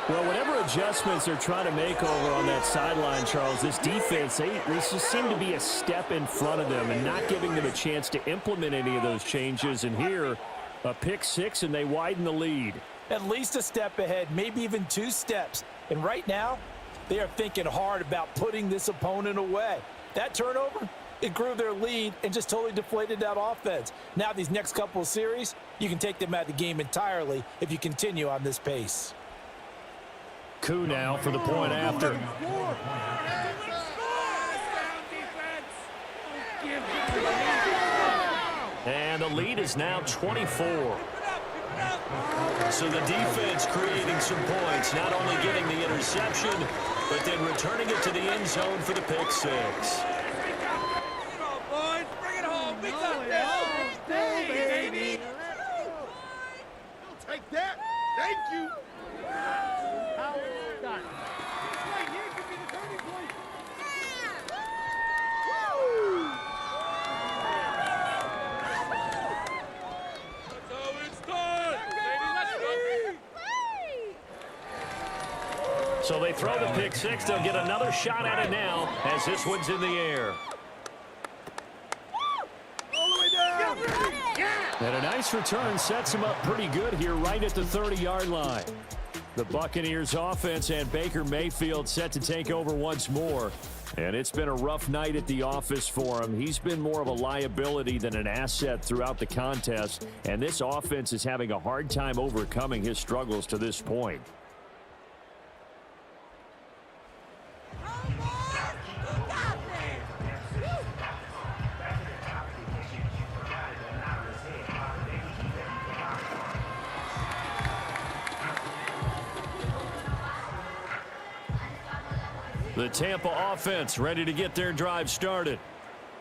Well, whatever adjustments they're trying to make over on that sideline, Charles, this defense, they just seem to be a step in front of them and not giving them a chance to implement any of those changes. And here, a pick 6, and they widen the lead. At least a step ahead, maybe even 2 steps. And right now, they are thinking hard about putting this opponent away. That turnover, it grew their lead and just totally deflated that offense. Now these next couple of series, you can take them out of the game entirely if you continue on this pace. Koo now for the point after. And the lead is now 24. So the defense creating some points, not only getting the interception, but then returning it to the end zone for the pick 6. Take that. Thank you. So they throw the pick 6. They'll get another shot at it now as this one's in the air. And a nice return sets him up pretty good here right at the 30-yard line. The Buccaneers offense and Baker Mayfield set to take over once more. And it's been a rough night at the office for him. He's been more of a liability than an asset throughout the contest. And this offense is having a hard time overcoming his struggles to this point. The Tampa offense ready to get their drive started.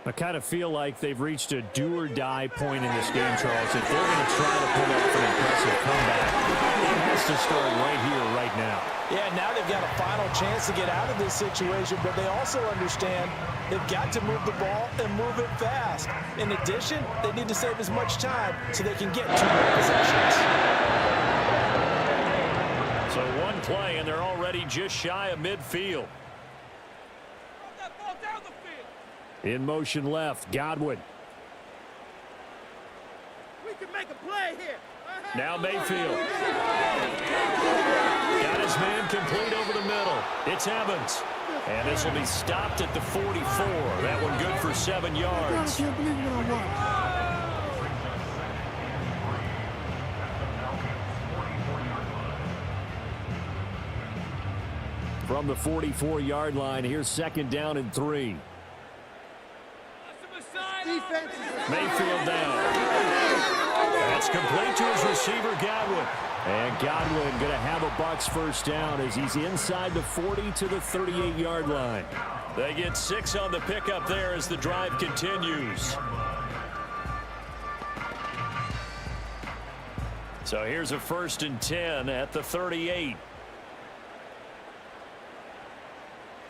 I kind of feel like they've reached a do-or-die point in this game, Charles. If they're going to try to pull off an impressive comeback, it has to start right here, right now. Yeah, now they've got a final chance to get out of this situation, but they also understand they've got to move the ball and move it fast. In addition, they need to save as much time so they can get 2 more possessions. So one play, and they're already just shy of midfield. In motion left, Godwin. We can make a play here. Now Mayfield. Got his man complete over the middle. It's Evans. And this will be stopped at the 44. That one good for 7 yards. I can't believe what I watched. From the 44-yard line, here's 2nd down and 3. Mayfield down. That's complete to his receiver, Godwin. And Godwin going to have a Bucs first down as he's inside the 40 to the 38-yard line. They get 6 on the pickup there as the drive continues. So here's a 1st and 10 at the 38.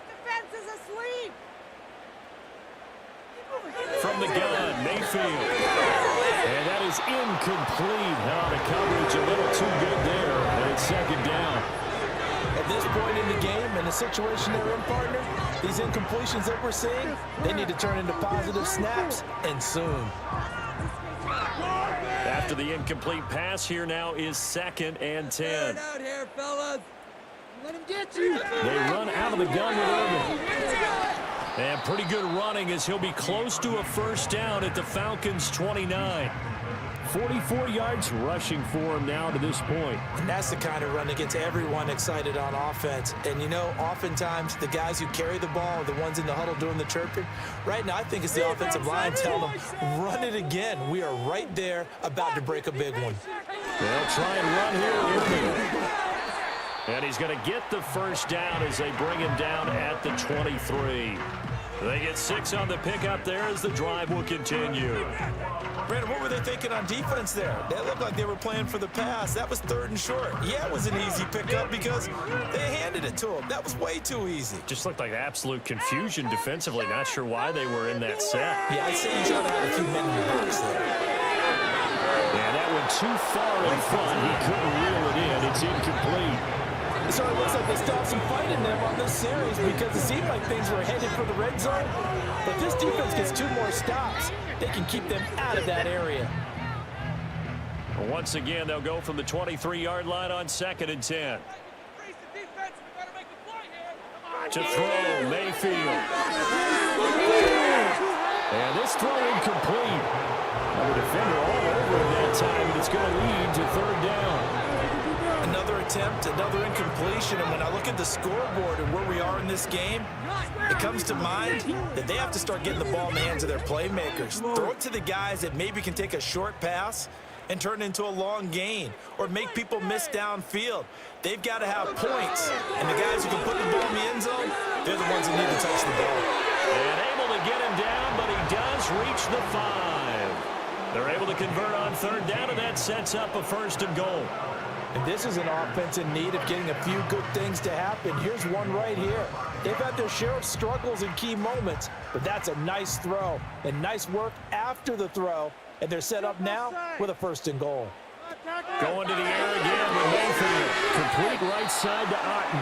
Defense is asleep. From the gun, Mayfield. And that is incomplete. Now the coverage a little too good there, and it's 2nd down. At this point in the game, in the situation they're in, partner, these incompletions that we're seeing, they need to turn into positive snaps, and soon. After the incomplete pass, here now is 2nd and 10. Out here, fellas. Let him get you. They run out of the gun with Irvin. And pretty good running as he'll be close to a 1st down at the Falcons' 29. 44 yards rushing for him now to this point. And that's the kind of run that gets everyone excited on offense. And, you know, oftentimes the guys who carry the ball are the ones in the huddle doing the chirping. Right now, I think it's the offensive line telling them, run it again. We are right there about to break a big one. They'll try and run here, Irvin. And he's going to get the 1st down as they bring him down at the 23. They get 6 on the pickup there as the drive will continue. Brandon, what were they thinking on defense there? They looked like they were playing for the pass. That was 3rd and short. Yeah, it was an easy pickup because they handed it to him. That was way too easy. Just looked like absolute confusion defensively. Not sure why they were in that set. Yeah, I'd say you try to have a few men in the box there. Yeah, that went too far in front. He couldn't reel it in. It's incomplete. So it looks like they stopped some fighting them on this series because it seemed like things were headed for the red zone. But this defense gets 2 more stops. They can keep them out of that area. Once again, they'll go from the 23-yard line on 2nd and 10. To throw, Mayfield. And this throw incomplete. The defender all over him that time, and it's going to lead to 3rd down. Another attempt, another incompletion, and when I look at the scoreboard and where we are in this game, it comes to mind that they have to start getting the ball in the hands of their playmakers. Throw it to the guys that maybe can take a short pass and turn it into a long gain or make people miss downfield. They've got to have points, and the guys who can put the ball in the end zone, they're the ones that need to touch the ball. And able to get him down, but he does reach the 5. They're able to convert on 3rd down, and that sets up a 1st and goal. And this is an offense in need of getting a few good things to happen. Here's one right here. They've had their share of struggles in key moments, but that's a nice throw and nice work after the throw. And they're set up now with a 1st and goal. Going to the air again with Mayfield. Complete right side to Otten.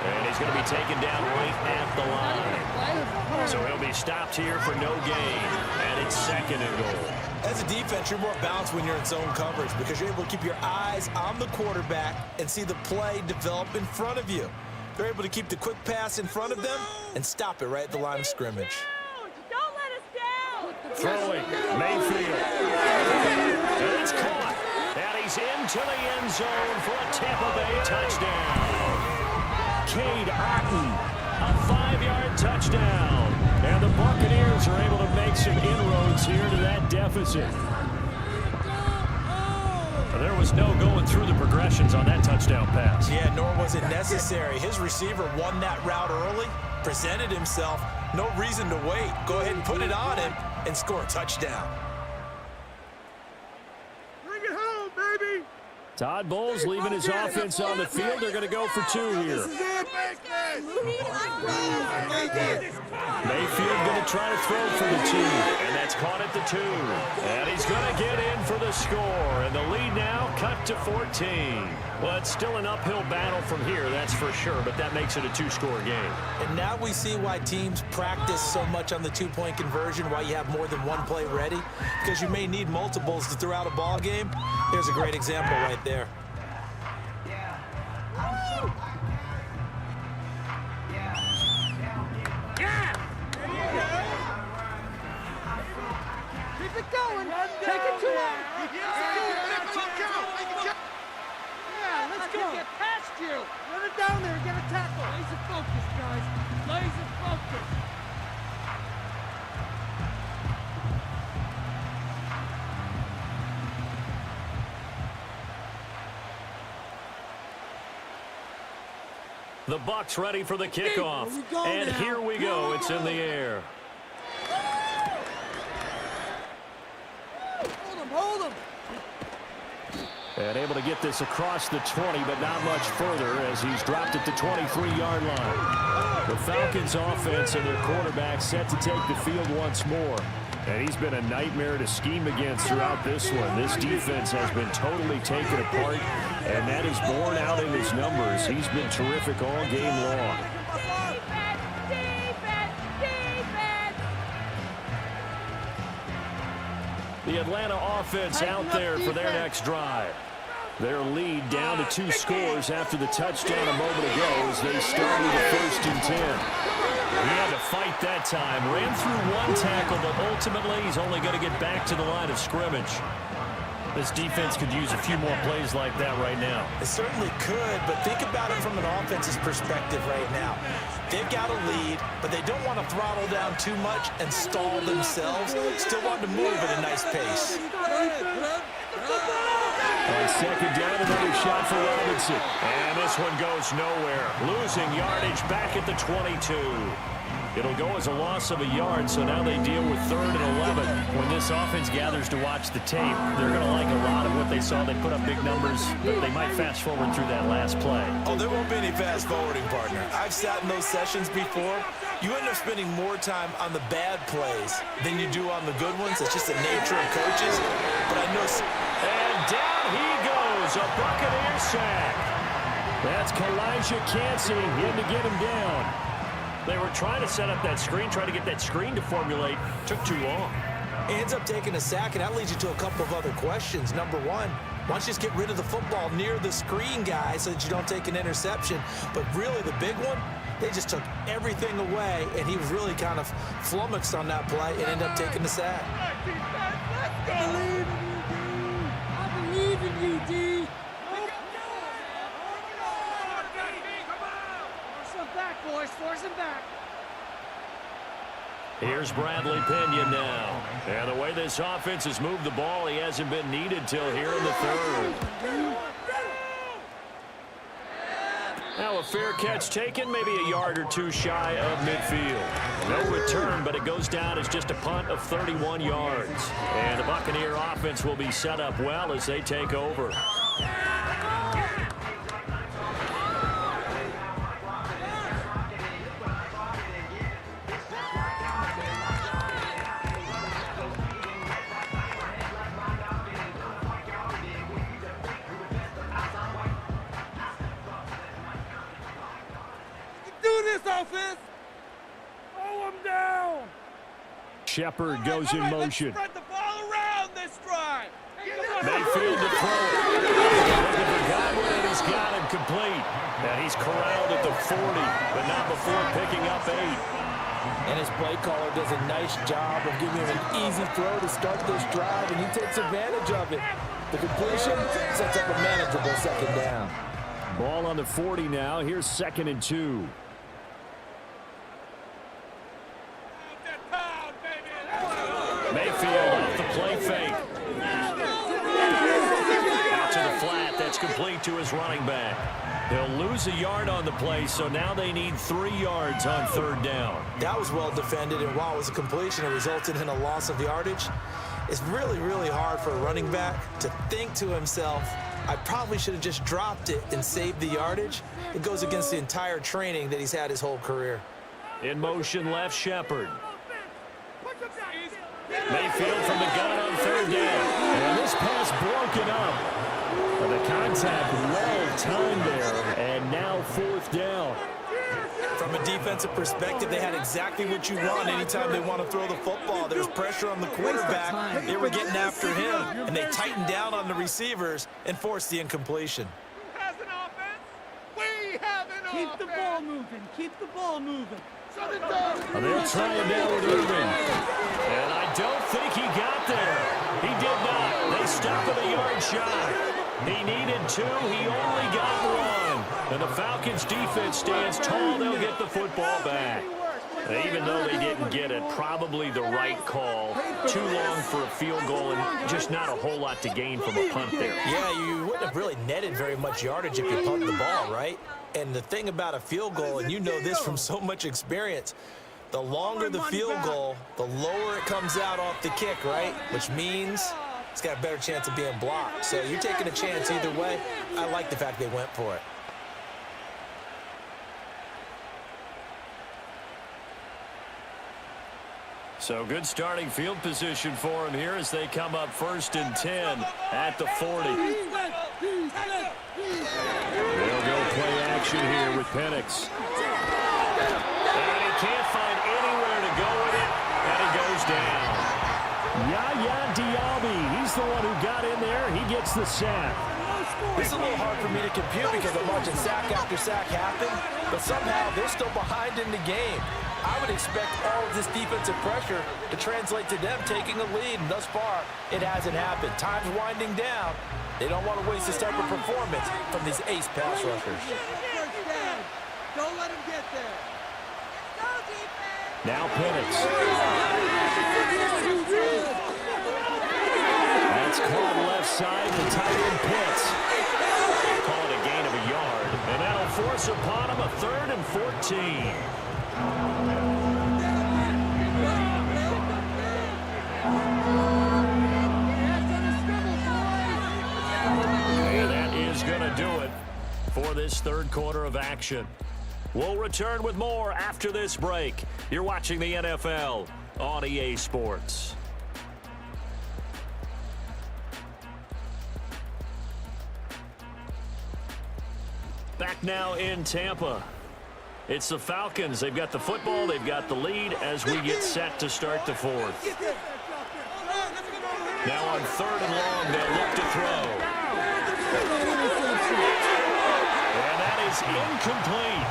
And he's going to be taken down right at the line. So he'll be stopped here for no gain. And it's 2nd and goal. As a defense, you're more balanced when you're in zone coverage because you're able to keep your eyes on the quarterback and see the play develop in front of you. They're able to keep the quick pass in front of them and stop it right at the line of scrimmage. Don't let us down. Throwing, Mayfield. And it's caught. And he's into the end zone for a Tampa Bay touchdown. Cade Otten, a 5-yard touchdown. And the Buccaneers are able to make some inroads here to that deficit. There was no going through the progressions on that touchdown pass. Yeah, nor was it necessary. His receiver won that route early, presented himself. No reason to wait. Go ahead and put it on him and score a touchdown. Bring it home, baby. Todd Bowles leaving his offense on the field. They're going to go for 2 here. Mayfield going to try to throw for the 2, and that's caught at the 2. And he's going to get in for the score, and the lead now cut to 14. Well, it's still an uphill battle from here, that's for sure, but that makes it a 2-score game. And now we see why teams practice so much on the 2-point conversion, why you have more than one play ready, because you may need multiples to throw out a ball game. Here's a great example right there. Keep it going. Take it to him. Yeah, let's go. Get past you. Run it down there and get a tackle. Laser focus, guys. Laser focus. The Bucs ready for the kickoff. And now. here we go. It's in the air. Hold him. And able to get this across the 20, but not much further as he's dropped at the 23-yard line. The Falcons offense and their quarterback set to take the field once more. And he's been a nightmare to scheme against throughout this one. This defense has been totally taken apart, and that is borne out in his numbers. He's been terrific all game long. The Atlanta offense out there for their next drive. Their lead down to 2 scores after the touchdown a moment ago as they start with a 1st and 10. He had to fight that time. Ran through 1 tackle, but ultimately he's only going to get back to the line of scrimmage. This defense could use a few more plays like that right now. It certainly could, but think about it from an offense's perspective right now. They've got a lead, but they don't want to throttle down too much and stall themselves. Still want to move at a nice pace. On 2nd down, another shot for Robinson. And this one goes nowhere. Losing yardage back at the 22. It'll go as a loss of a yard, so now they deal with 3rd and 11. When this offense gathers to watch the tape, they're going to like a lot of what they saw. They put up big numbers, but they might fast forward through that last play. Oh, there won't be any fast forwarding, partner. I've sat in those sessions before. You end up spending more time on the bad plays than you do on the good ones. It's just the nature of coaches. But I know... And down he goes, a Buccaneer sack. That's Kalijah Cansey in to get him down. They were trying to set up that screen, trying to get that screen to formulate. Took too long. He ends up taking a sack, and that leads you to a couple of other questions. Number one, why don't you just get rid of the football near the screen guy so that you don't take an interception? But really, the big one, they just took everything away, and he was really kind of flummoxed on that play and ended up taking the sack. I believe in you, D. Boys, force him back. Here's Bradley Pinion now. And the way this offense has moved the ball, he hasn't been needed till here in the 3rd. Now a fair catch taken, maybe a yard or 2 shy of midfield. No return, but it goes down as just a punt of 31 yards. And the Buccaneer offense will be set up well as they take over. Offense. Throw him down. Shepard goes in motion. Let's spread the ball around this drive. Mayfield to throw it. Looking for Godwin, and he's got him complete. And he's corralled at the 40, but not before picking up 8. And his play caller does a nice job of giving him an easy throw to start this drive, and he takes advantage of it. The completion sets up a manageable 2nd down. Ball on the 40 now. Here's 2nd and 2. Mayfield off the play fake. Out to the flat. That's complete to his running back. They'll lose a yard on the play, so now they need 3 yards on 3rd down. That was well defended, and while it was a completion, it resulted in a loss of yardage. It's really, really hard for a running back to think to himself, I probably should have just dropped it and saved the yardage. It goes against the entire training that he's had his whole career. In motion left, Shepard. Mayfield from the gun on 3rd down. And this pass broken up. The contact well timed there, and now 4th down. From a defensive perspective, they had exactly what you want anytime they want to throw the football. There's pressure on the quarterback. They were getting after him, and they tightened down on the receivers and forced the incompletion. Who has an offense? We have an offense. Keep the ball moving. Keep the ball moving. They'll try him down with Irvin. And I don't think he got there. He did not. They stopped at a yard shy. He needed 2. He only got 1. And the Falcons defense stands tall. They'll get the football back. Even though they didn't get it, but probably the right call. Too long for a field goal and just not a whole lot to gain from a punt there. Yeah, you wouldn't have really netted very much yardage if you punt the ball, right? And the thing about a field goal, and you know this from so much experience, the longer the field goal, the lower it comes out off the kick, right? Which means it's got a better chance of being blocked. So you're taking a chance either way. I like the fact they went for it. So good starting field position for him here as they come up 1st and 10 at the 40. They'll go play action here with Penix. And he can't find anywhere to go with it, and he goes down. Yaya Diaby, he's the one who got in there. He gets the sack. It's a little hard for me to compute because I'm watching sack after sack happen, but somehow they're still behind in the game. I would expect all of this defensive pressure to translate to them taking a lead, and thus far, it hasn't happened. Time's winding down. They don't want to waste this type of performance from these ace pass rushers. Don't let him get there. Now Penix. That's caught left side, the tight end Pitts. Call it a gain of a yard, and that'll force upon him a 3rd and 14. And that is going to do it for this 3rd quarter of action. We'll return with more after this break. You're watching the NFL on EA Sports. Back now in Tampa. It's the Falcons. They've got the football. They've got the lead as we get set to start the 4th. Now on 3rd and long, they'll look to throw. And that is incomplete.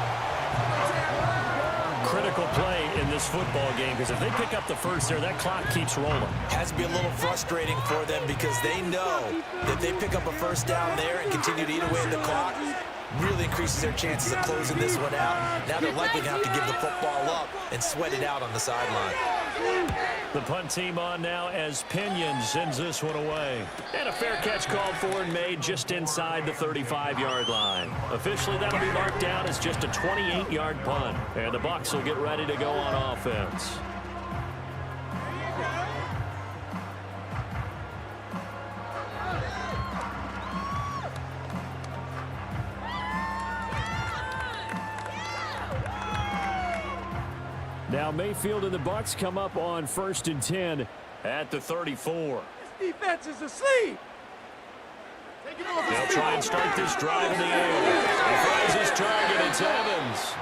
Critical play in this football game because if they pick up the first there, that clock keeps rolling. Has to be a little frustrating for them because they know that they pick up a first down there and continue to eat away at the clock, really increases their chances of closing this one out. Now they're likely to have to give the football up and sweat it out on the sideline. The punt team on now as Pinion sends this one away. And a fair catch called for and made just inside the 35-yard line. Officially, that'll be marked down as just a 28-yard punt. And the Bucs will get ready to go on offense. Now Mayfield and the Bucs come up on 1st and 10 at the 34. This defense is asleep. They'll try and start this drive in the air. He finds his target. It's Evans.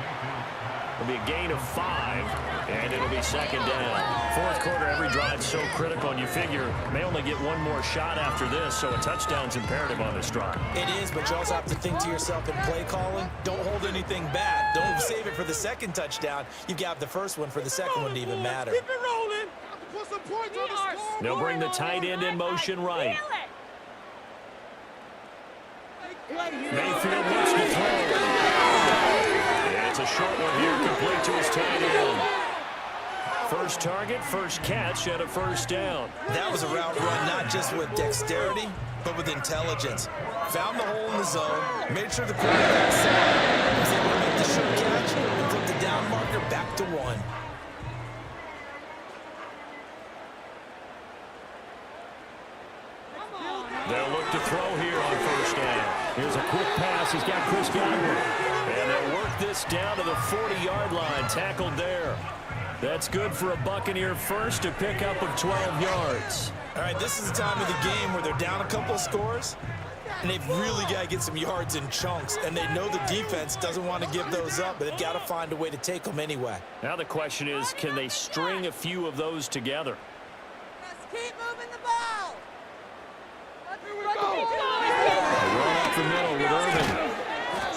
It'll be a gain of 5, and it'll be 2nd down. 4th quarter, every drive's so critical, and you figure may only get one more shot after this, so a touchdown's imperative on this drive. It is, but you also have to think to yourself in play calling, don't hold anything back. Don't save it for the 2nd touchdown. You've got the first one for the 2nd one to even matter. Keep it rolling. Put some points on the scoreboard. They'll bring the tight end in motion right. Mayfield wants to throw. And it's a short one here, complete to his tight end. First target, first catch, and a 1st down. That was a route run not just with dexterity, but with intelligence. Found the hole in the zone, made sure the quarterback saw it, was able to make the short catch, and put the down marker back to 1. They'll look to throw here on 1st down. Here's a quick pass. He's got Chris Godwin. And they'll work this down to the 40-yard line. Tackled there. That's good for a Buccaneer first, a pickup of 12 yards. All right, this is the time of the game where they're down a couple of scores, and they've really got to get some yards in chunks, and they know the defense doesn't want to give those up, but they've got to find a way to take them anyway. Now the question is, can they string a few of those together? Just keep moving the ball. Run up the middle with Irvin.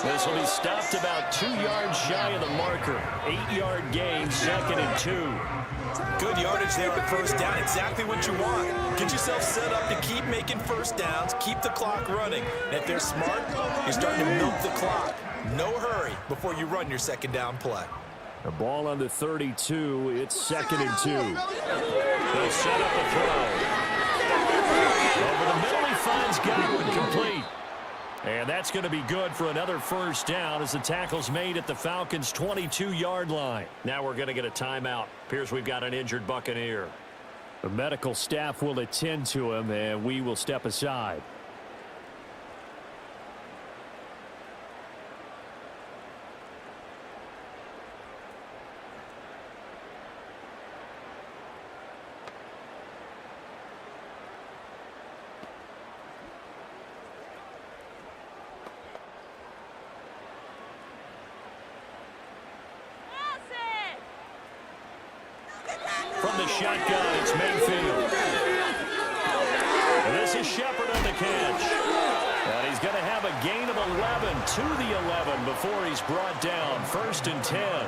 This will be stopped about 2 yards shy of the marker. 8-yard gain, 2nd and 2. Good yardage there on 1st down, exactly what you want. Get yourself set up to keep making 1st downs, keep the clock running. And if they're smart, you're starting to milk the clock. No hurry before you run your 2nd down play. The ball on the 32. It's 2nd and 2. They'll set up a throw. Over the middle, he finds Godwin, complete. And that's going to be good for another first down as the tackle's made at the Falcons' 22-yard line. Now we're going to get a timeout. Appears we've got an injured Buccaneer. The medical staff will attend to him, and we will step aside. From the shotgun, it's Mayfield. And this is Shepard on the catch. And he's going to have a gain of 11 to the 11 before he's brought down. 1st and 10.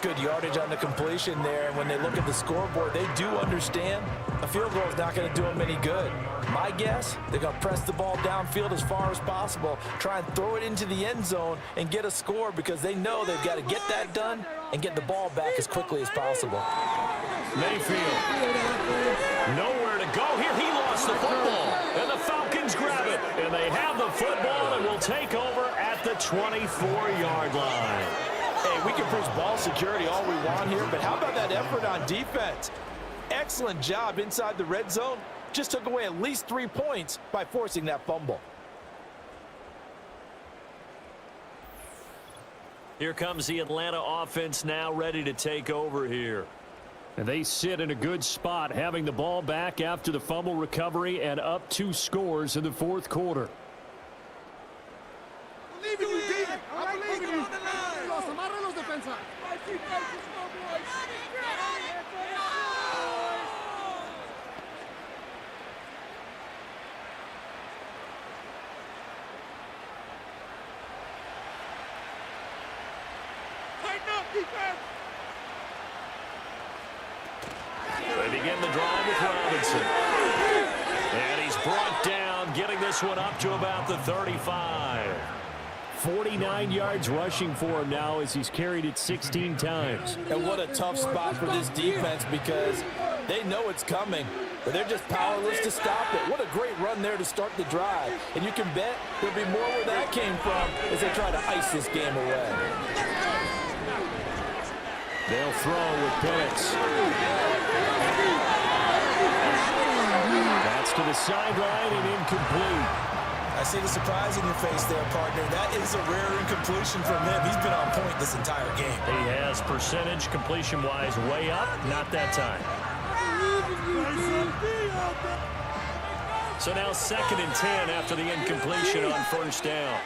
Good yardage on the completion there. And when they look at the scoreboard, they do understand a field goal is not going to do them any good. My guess, they're going to press the ball downfield as far as possible, try and throw it into the end zone and get a score because they know they've got to get that done and get the ball back as quickly as possible. Mayfield, nowhere to go here. He lost the football, and the Falcons grab it. And they have the football and will take over at the 24-yard line. Hey, we can preach ball security all we want here, but how about that effort on defense? Excellent job inside the red zone. Just took away at least 3 points by forcing that fumble. Here comes the Atlanta offense now ready to take over here. And they sit in a good spot, having the ball back after the fumble recovery and up 2 scores in the 4th quarter. I believe in you, David. I believe in you. Amarra los defensa. Tighten up, defense! They begin the drive with Robinson. And he's brought down, getting this one up to about the 35. 49 yards rushing for him now as he's carried it 16 times. And what a tough spot for this defense because they know it's coming, but they're just powerless to stop it. What a great run there to start the drive. And you can bet there'll be more where that came from as they try to ice this game away. They'll throw with Penix. That's to the sideline and incomplete. I see the surprise in your face there, partner. That is a rare incompletion from him. He's been on point this entire game. He has percentage completion-wise way up, not that time. So now 2nd and 10 after the incompletion on 1st down.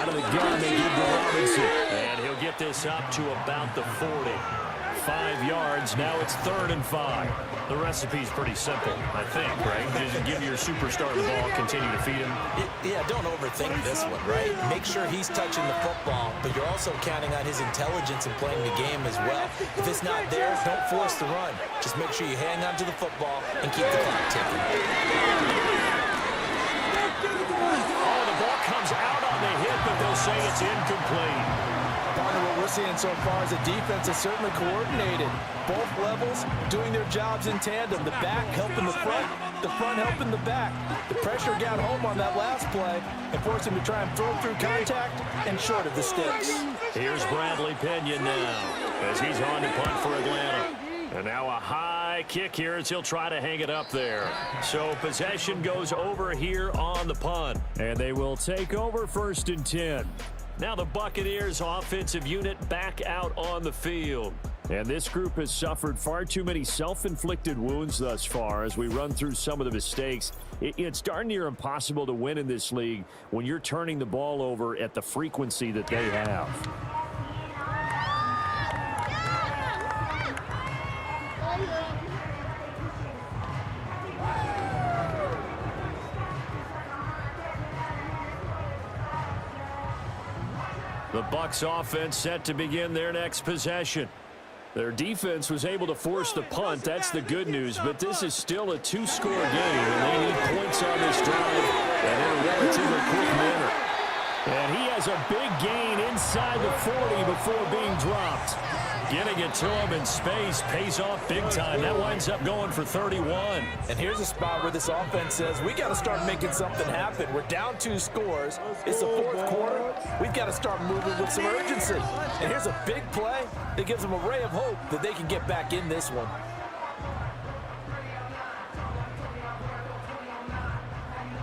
Out of the gun, they give to Robinson. And he'll get this up to about the 40. 5 yards. Now it's 3rd and 5. The recipe's pretty simple, I think, right? Just give your superstar the ball, continue to feed him. Yeah, don't overthink this one, right? Make sure he's touching the football, but you're also counting on his intelligence in playing the game as well. If it's not there, don't force the run. Just make sure you hang on to the football and keep the clock ticking. Oh, the ball comes out on the hit, but they'll say it's incomplete. Partner, what we're seeing so far is the defense is certainly coordinated. Both levels doing their jobs in tandem. The back helping the front helping the back. The pressure got home on that last play and forced him to try and throw through contact and short of the sticks. Here's Bradley Pinion now as he's on to punt for Atlanta. And now a high kick here as he'll try to hang it up there. So possession goes over here on the punt. And they will take over 1st and 10. Now the Buccaneers offensive unit back out on the field. And this group has suffered far too many self-inflicted wounds thus far as we run through some of the mistakes. It's darn near impossible to win in this league when you're turning the ball over at the frequency that they have. The Bucs offense set to begin their next possession. Their defense was able to force the punt. That's the good news, but this is still a 2-score game, and they need points on this drive and in a relatively quick manner. And he has a big gain inside the 40 before being dropped. Getting it to him in space pays off big time. That winds up going for 31. And here's a spot where this offense says, we got to start making something happen. We're down 2 scores. It's the 4th quarter. We've got to start moving with some urgency. And here's a big play that gives them a ray of hope that they can get back in this one.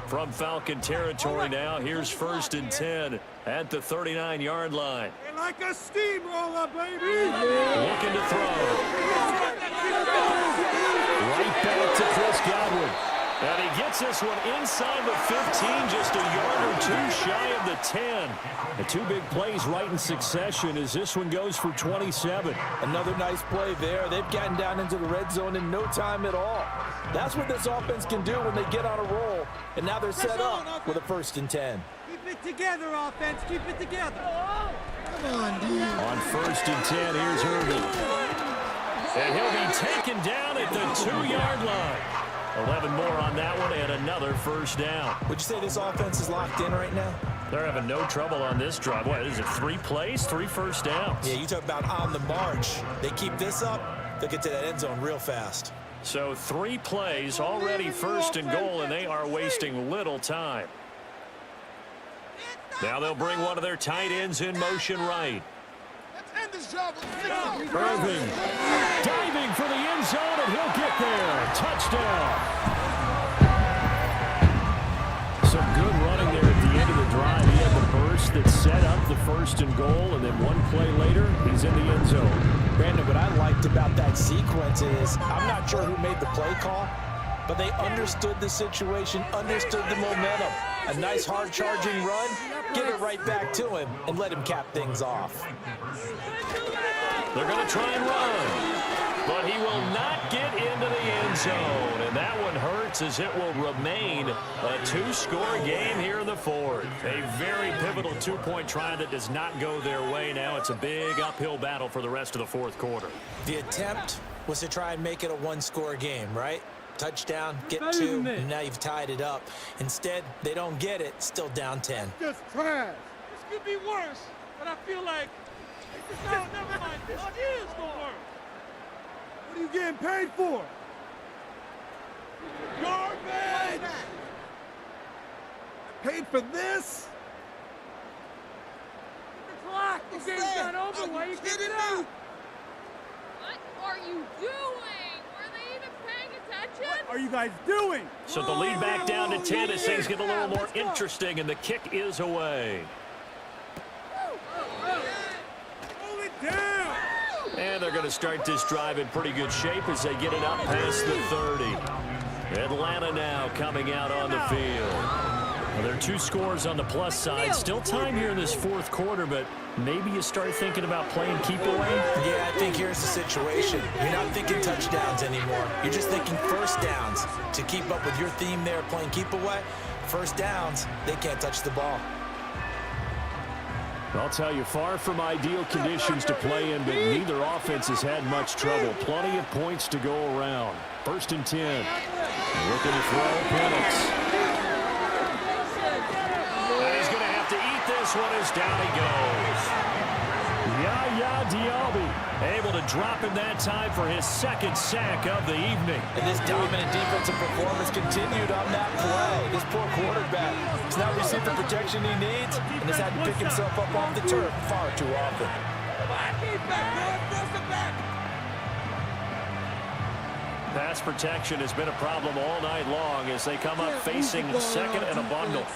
From Falcon territory now, here's 1st and 10 at the 39-yard line. Like a steamroller, baby! Looking to throw. Right back to Chris Godwin. And he gets this one inside the 15, just a yard or 2 shy of the 10. The 2 big plays right in succession as this one goes for 27. Another nice play there. They've gotten down into the red zone in no time at all. That's what this offense can do when they get on a roll. And now they're set up with a 1st and 10. Keep it together, offense. Keep it together. Come on, dude. On 1st and 10, here's Irvin. And he'll be taken down at the 2-yard line. 11 more on that one and another 1st down. Would you say this offense is locked in right now? They're having no trouble on this drive. What is it, 3 plays, 3 first downs? Yeah, you talk about on the march. They keep this up, they'll get to that end zone real fast. So 3 plays, already 1st and goal, and they are wasting little time. Now they'll bring one of their tight ends in motion right. Irving diving for the end zone, and he'll get there. Touchdown. Some good running there at the end of the drive. He had the burst that set up the 1st and goal, and then 1 play later, he's in the end zone. Brandon, what I liked about that sequence is I'm not sure who made the play call, but they understood the situation, understood the momentum. A nice hard-charging run, give it right back to him, and let him cap things off. They're going to try and run, but he will not get into the end zone, and that one hurts as it will remain a 2-score game here in the 4th. A very pivotal 2-point try that does not go their way. Now it's a big uphill battle for the rest of the 4th quarter. The attempt was to try and make it a 1-score game, right? Touchdown, get 2, and now you've tied it up. Instead, they don't get it, still down 10. Just trash. This could be worse, but I feel like... No, never mind. This is the worst. What are you getting paid for? Garbage! Paid for this? The clock. The game's not over. Why are you kidding me? What are you doing? Were they even paying attention? What are you guys doing? So the lead back down to 10 as things get a little more interesting, and the kick is away. Down. And they're going to start this drive in pretty good shape as they get it up past the 30. Atlanta now coming out on the field. Well, there are 2 scores on the plus side. Still time here in this 4th quarter, but maybe you start thinking about playing keep away? Yeah, I think here's the situation. You're not thinking touchdowns anymore. You're just thinking 1st downs. To keep up with your theme there, playing keep away, 1st downs, they can't touch the ball. I'll tell you, far from ideal conditions to play in, but neither offense has had much trouble. Plenty of points to go around. 1st and 10. Looking to throw Penix. And he's going to have to eat this one as down he goes. Yaya Diaby able to drop him that time for his 2nd sack of the evening. And this dominant defensive performance continued on that play. This poor quarterback has not received the protection he needs and has had to pick himself up off the turf far too often. Pass protection has been a problem all night long as they come up facing 2nd and a bundle.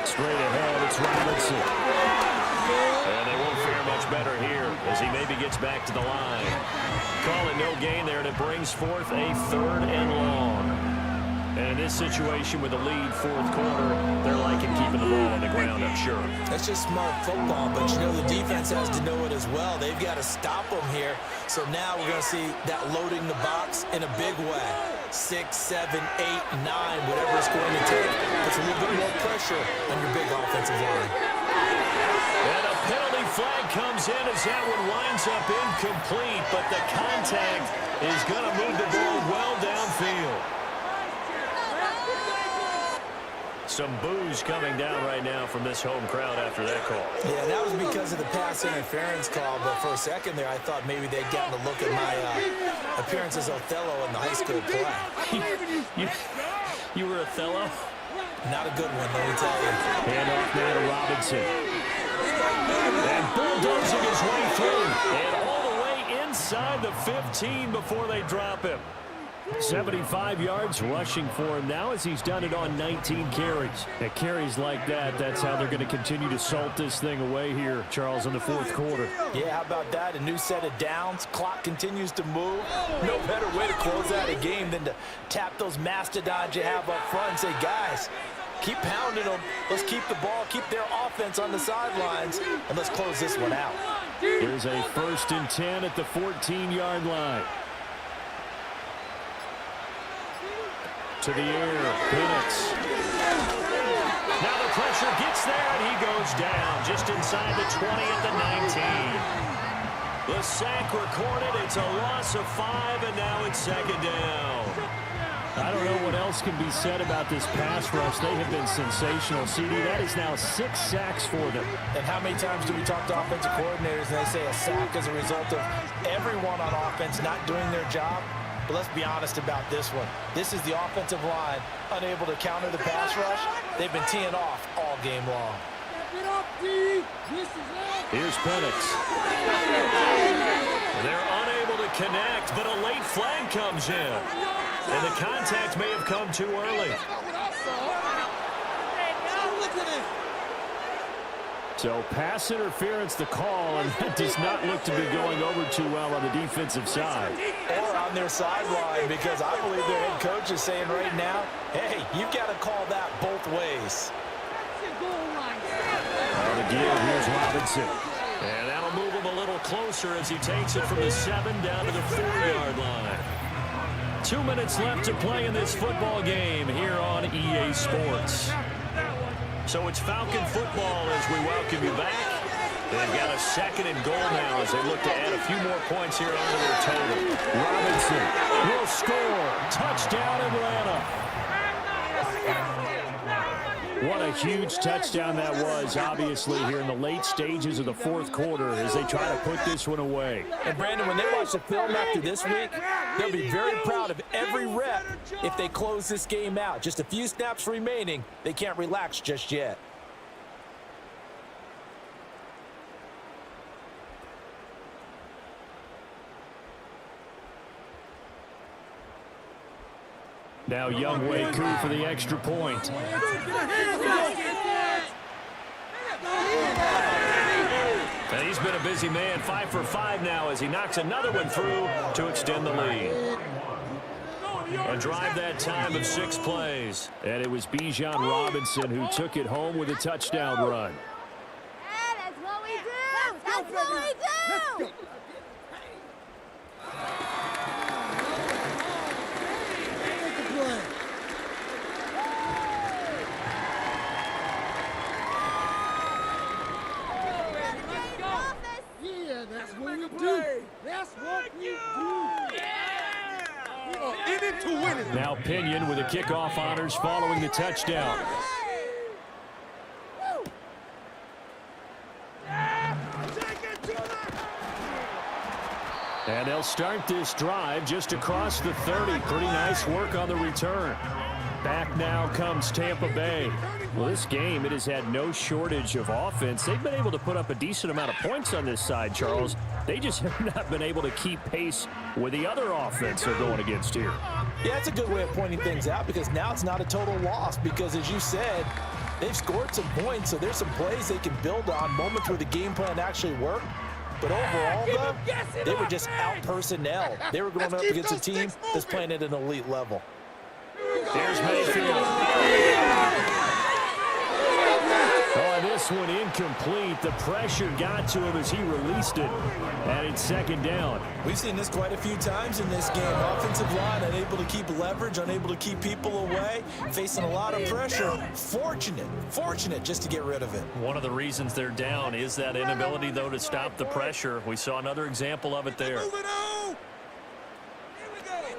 Straight ahead, it's Robinson. And they won't fare much better here as he maybe gets back to the line. Calling no gain there, and it brings forth a 3rd and long. And in this situation with the lead 4th quarter, they're liking keeping the ball on the ground, I'm sure. That's just smart football, but you know the defense has to know it as well. They've got to stop them here. So now we're going to see that loading the box in a big way. 6, 7, 8, 9, whatever it's going to take. Puts a little bit more pressure on your big offensive line. And a penalty flag comes in as that one winds up incomplete, but the contact is going to move the ball well downfield. Some boos coming down right now from this home crowd after that call. Yeah, that was because of the pass interference call, but for a second there I thought maybe they'd gotten a look at my appearance as Othello in the high school play. You were Othello? Not a good one, let me tell you. Hand off now to Robinson. And bulldozing his way through. And all the way inside the 15 before they drop him. 75 yards rushing for him now as he's done it on 19 carries. At carries like that, that's how they're going to continue to salt this thing away here, Charles, in the fourth quarter. Yeah, how about that? A new set of downs. Clock continues to move. No better way to close out a game than to tap those mastodons you have up front and say, guys, keep pounding them. Let's keep the ball, keep their offense on the sidelines, and let's close this one out. Here's a 1st and 10 at the 14-yard line. To the air, Penix. Now the pressure gets there, and he goes down just inside the 20 at the 19. The sack recorded. It's a loss of 5, and now it's 2nd down. I don't know what else can be said about this pass rush. They have been sensational. CD, that is now 6 sacks for them. And how many times do we talk to offensive coordinators and they say a sack is a result of everyone on offense not doing their job? But let's be honest about this one. This is the offensive line unable to counter the pass rush. They've been teeing off all game long. Here's Penix. They're unable to connect, but a late flag comes in. And the contact may have come too early. So pass interference the call, and that does not look to be going over too well on the defensive side. Or on their sideline, because I believe their head coach is saying right now, hey, you've got to call that both ways. On the give, here's Robinson. And that'll move him a little closer as he takes it from the 7 down to the 4-yard line. 2 minutes left to play in this football game here on EA Sports. So it's Falcon football as we welcome you back. They've got a 2nd and goal now as they look to add a few more points here onto their total. Robinson will score. Touchdown, Atlanta. What a huge touchdown that was, obviously, here in the late stages of the fourth quarter as they try to put this one away. And, Brandon, when they watch the film after this week, they'll be very proud of every rep if they close this game out. Just a few snaps remaining. They can't relax just yet. Now Younghoe Koo for the extra point. And he's been a busy man, 5 for 5 now as he knocks another one through to extend the lead. A drive that time of 6 plays. And it was Bijan Robinson who took it home with a touchdown run. That's what we do! That's what we do! That's what we do. That's what we do. We are in it to win it. Now Pinion with the kickoff honors following the touchdown. And they'll start this drive just across the 30. Pretty nice work on the return. Back now comes Tampa Bay. Well, this game, it has had no shortage of offense. They've been able to put up a decent amount of points on this side, Charles. They just have not been able to keep pace with the other offense they're going against here. Yeah, that's a good way of pointing things out because now it's not a total loss because, as you said, they've scored some points, so there's some plays they can build on, moments where the game plan actually worked. But overall, though, they were just out-personnel. They were going up against a team that's playing at an elite level. There's Mayfield. Oh, this one incomplete. The pressure got to him as he released it. And it's 2nd down. We've seen this quite a few times in this game. Offensive line unable to keep leverage, unable to keep people away, facing a lot of pressure. Fortunate just to get rid of it. One of the reasons they're down is that inability, though, to stop the pressure. We saw another example of it there.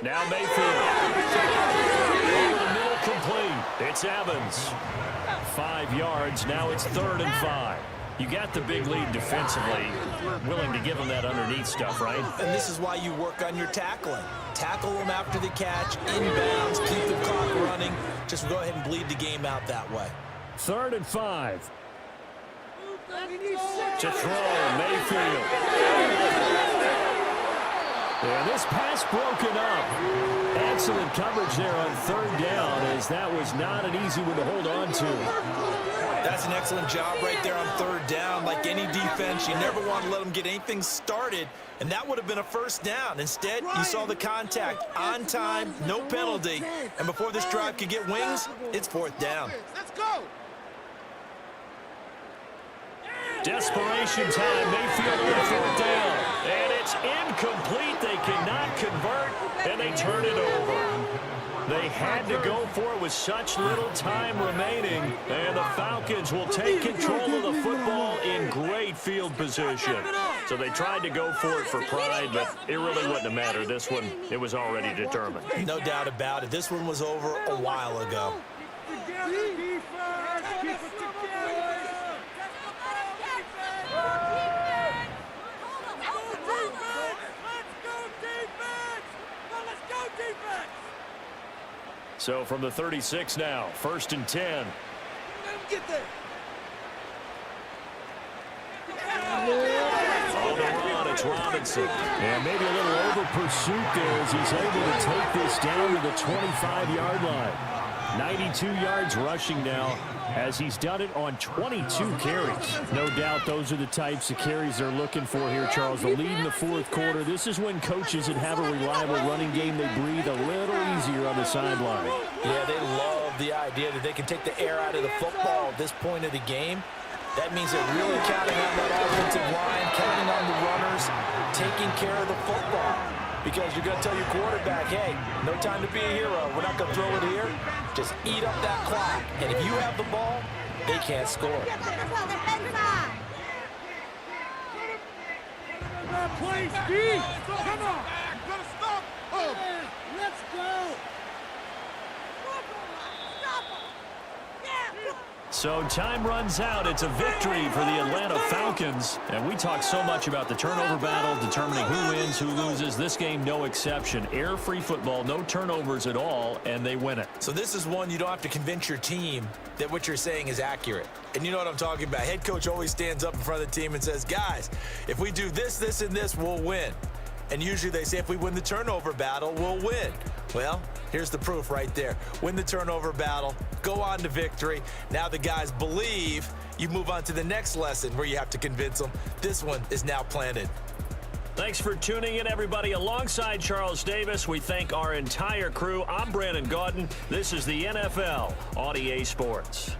Now Mayfield. Over the middle, complete. It's Evans. 5 yards. Now it's 3rd and 5. You got the big lead defensively. Willing to give them that underneath stuff, right? And this is why you work on your tackling. Tackle them after the catch, inbounds, keep the clock running. Just go ahead and bleed the game out that way. 3rd and 5. To throw, Mayfield. And this pass broken up. Excellent coverage there on 3rd down, as that was not an easy one to hold on to. That's an excellent job right there on 3rd down. Like any defense, you never want to let them get anything started, and that would have been a 1st down. Instead, you saw the contact on time, no penalty, and before this drive could get wings, it's 4th down. Let's go. Desperation time. Mayfield on 4th down. And it's incomplete. They cannot convert, and they turn it over. They had to go for it with such little time remaining, and the Falcons will take control of the football in great field position. So they tried to go for it for pride, but it really wouldn't have mattered. This one, it was already determined. No doubt about it. This one was over a while ago. So from the 36 now, 1st and 10. Get there. On the run, it's Robinson. And maybe a little over pursuit there as he's able to take this down to the 25-yard line. 92 yards rushing now as he's done it on 22 carries. No doubt those are the types of carries they're looking for here, Charles. The lead in the 4th quarter. This is when coaches that have a reliable running game, they breathe a little easier on the sideline. Yeah, they love the idea that they can take the air out of the football at this point of the game. That means they're really counting on that offensive line, counting on the runners, taking care of the football. Because you're going to tell your quarterback, hey, no time to be a hero. We're not going to throw it here. Just eat up that clock. And if you have the ball, they can't score. Play speed. Come on. Gotta stop. Oh. Let's go. So time runs out. It's a victory for the Atlanta Falcons. And we talk so much about the turnover battle, determining who wins, who loses. This game, no exception. Air-free football, no turnovers at all, and they win it. So this is one you don't have to convince your team that what you're saying is accurate. And you know what I'm talking about. Head coach always stands up in front of the team and says, guys, if we do this, this, and this, we'll win. And usually they say if we win the turnover battle, we'll win. Well, here's the proof right there. Win the turnover battle, go on to victory. Now the guys believe. You move on to the next lesson where you have to convince them. This one is now planted. Thanks for tuning in, everybody. Alongside Charles Davis, we thank our entire crew. I'm Brandon Gaudin. This is the NFL on EA Sports.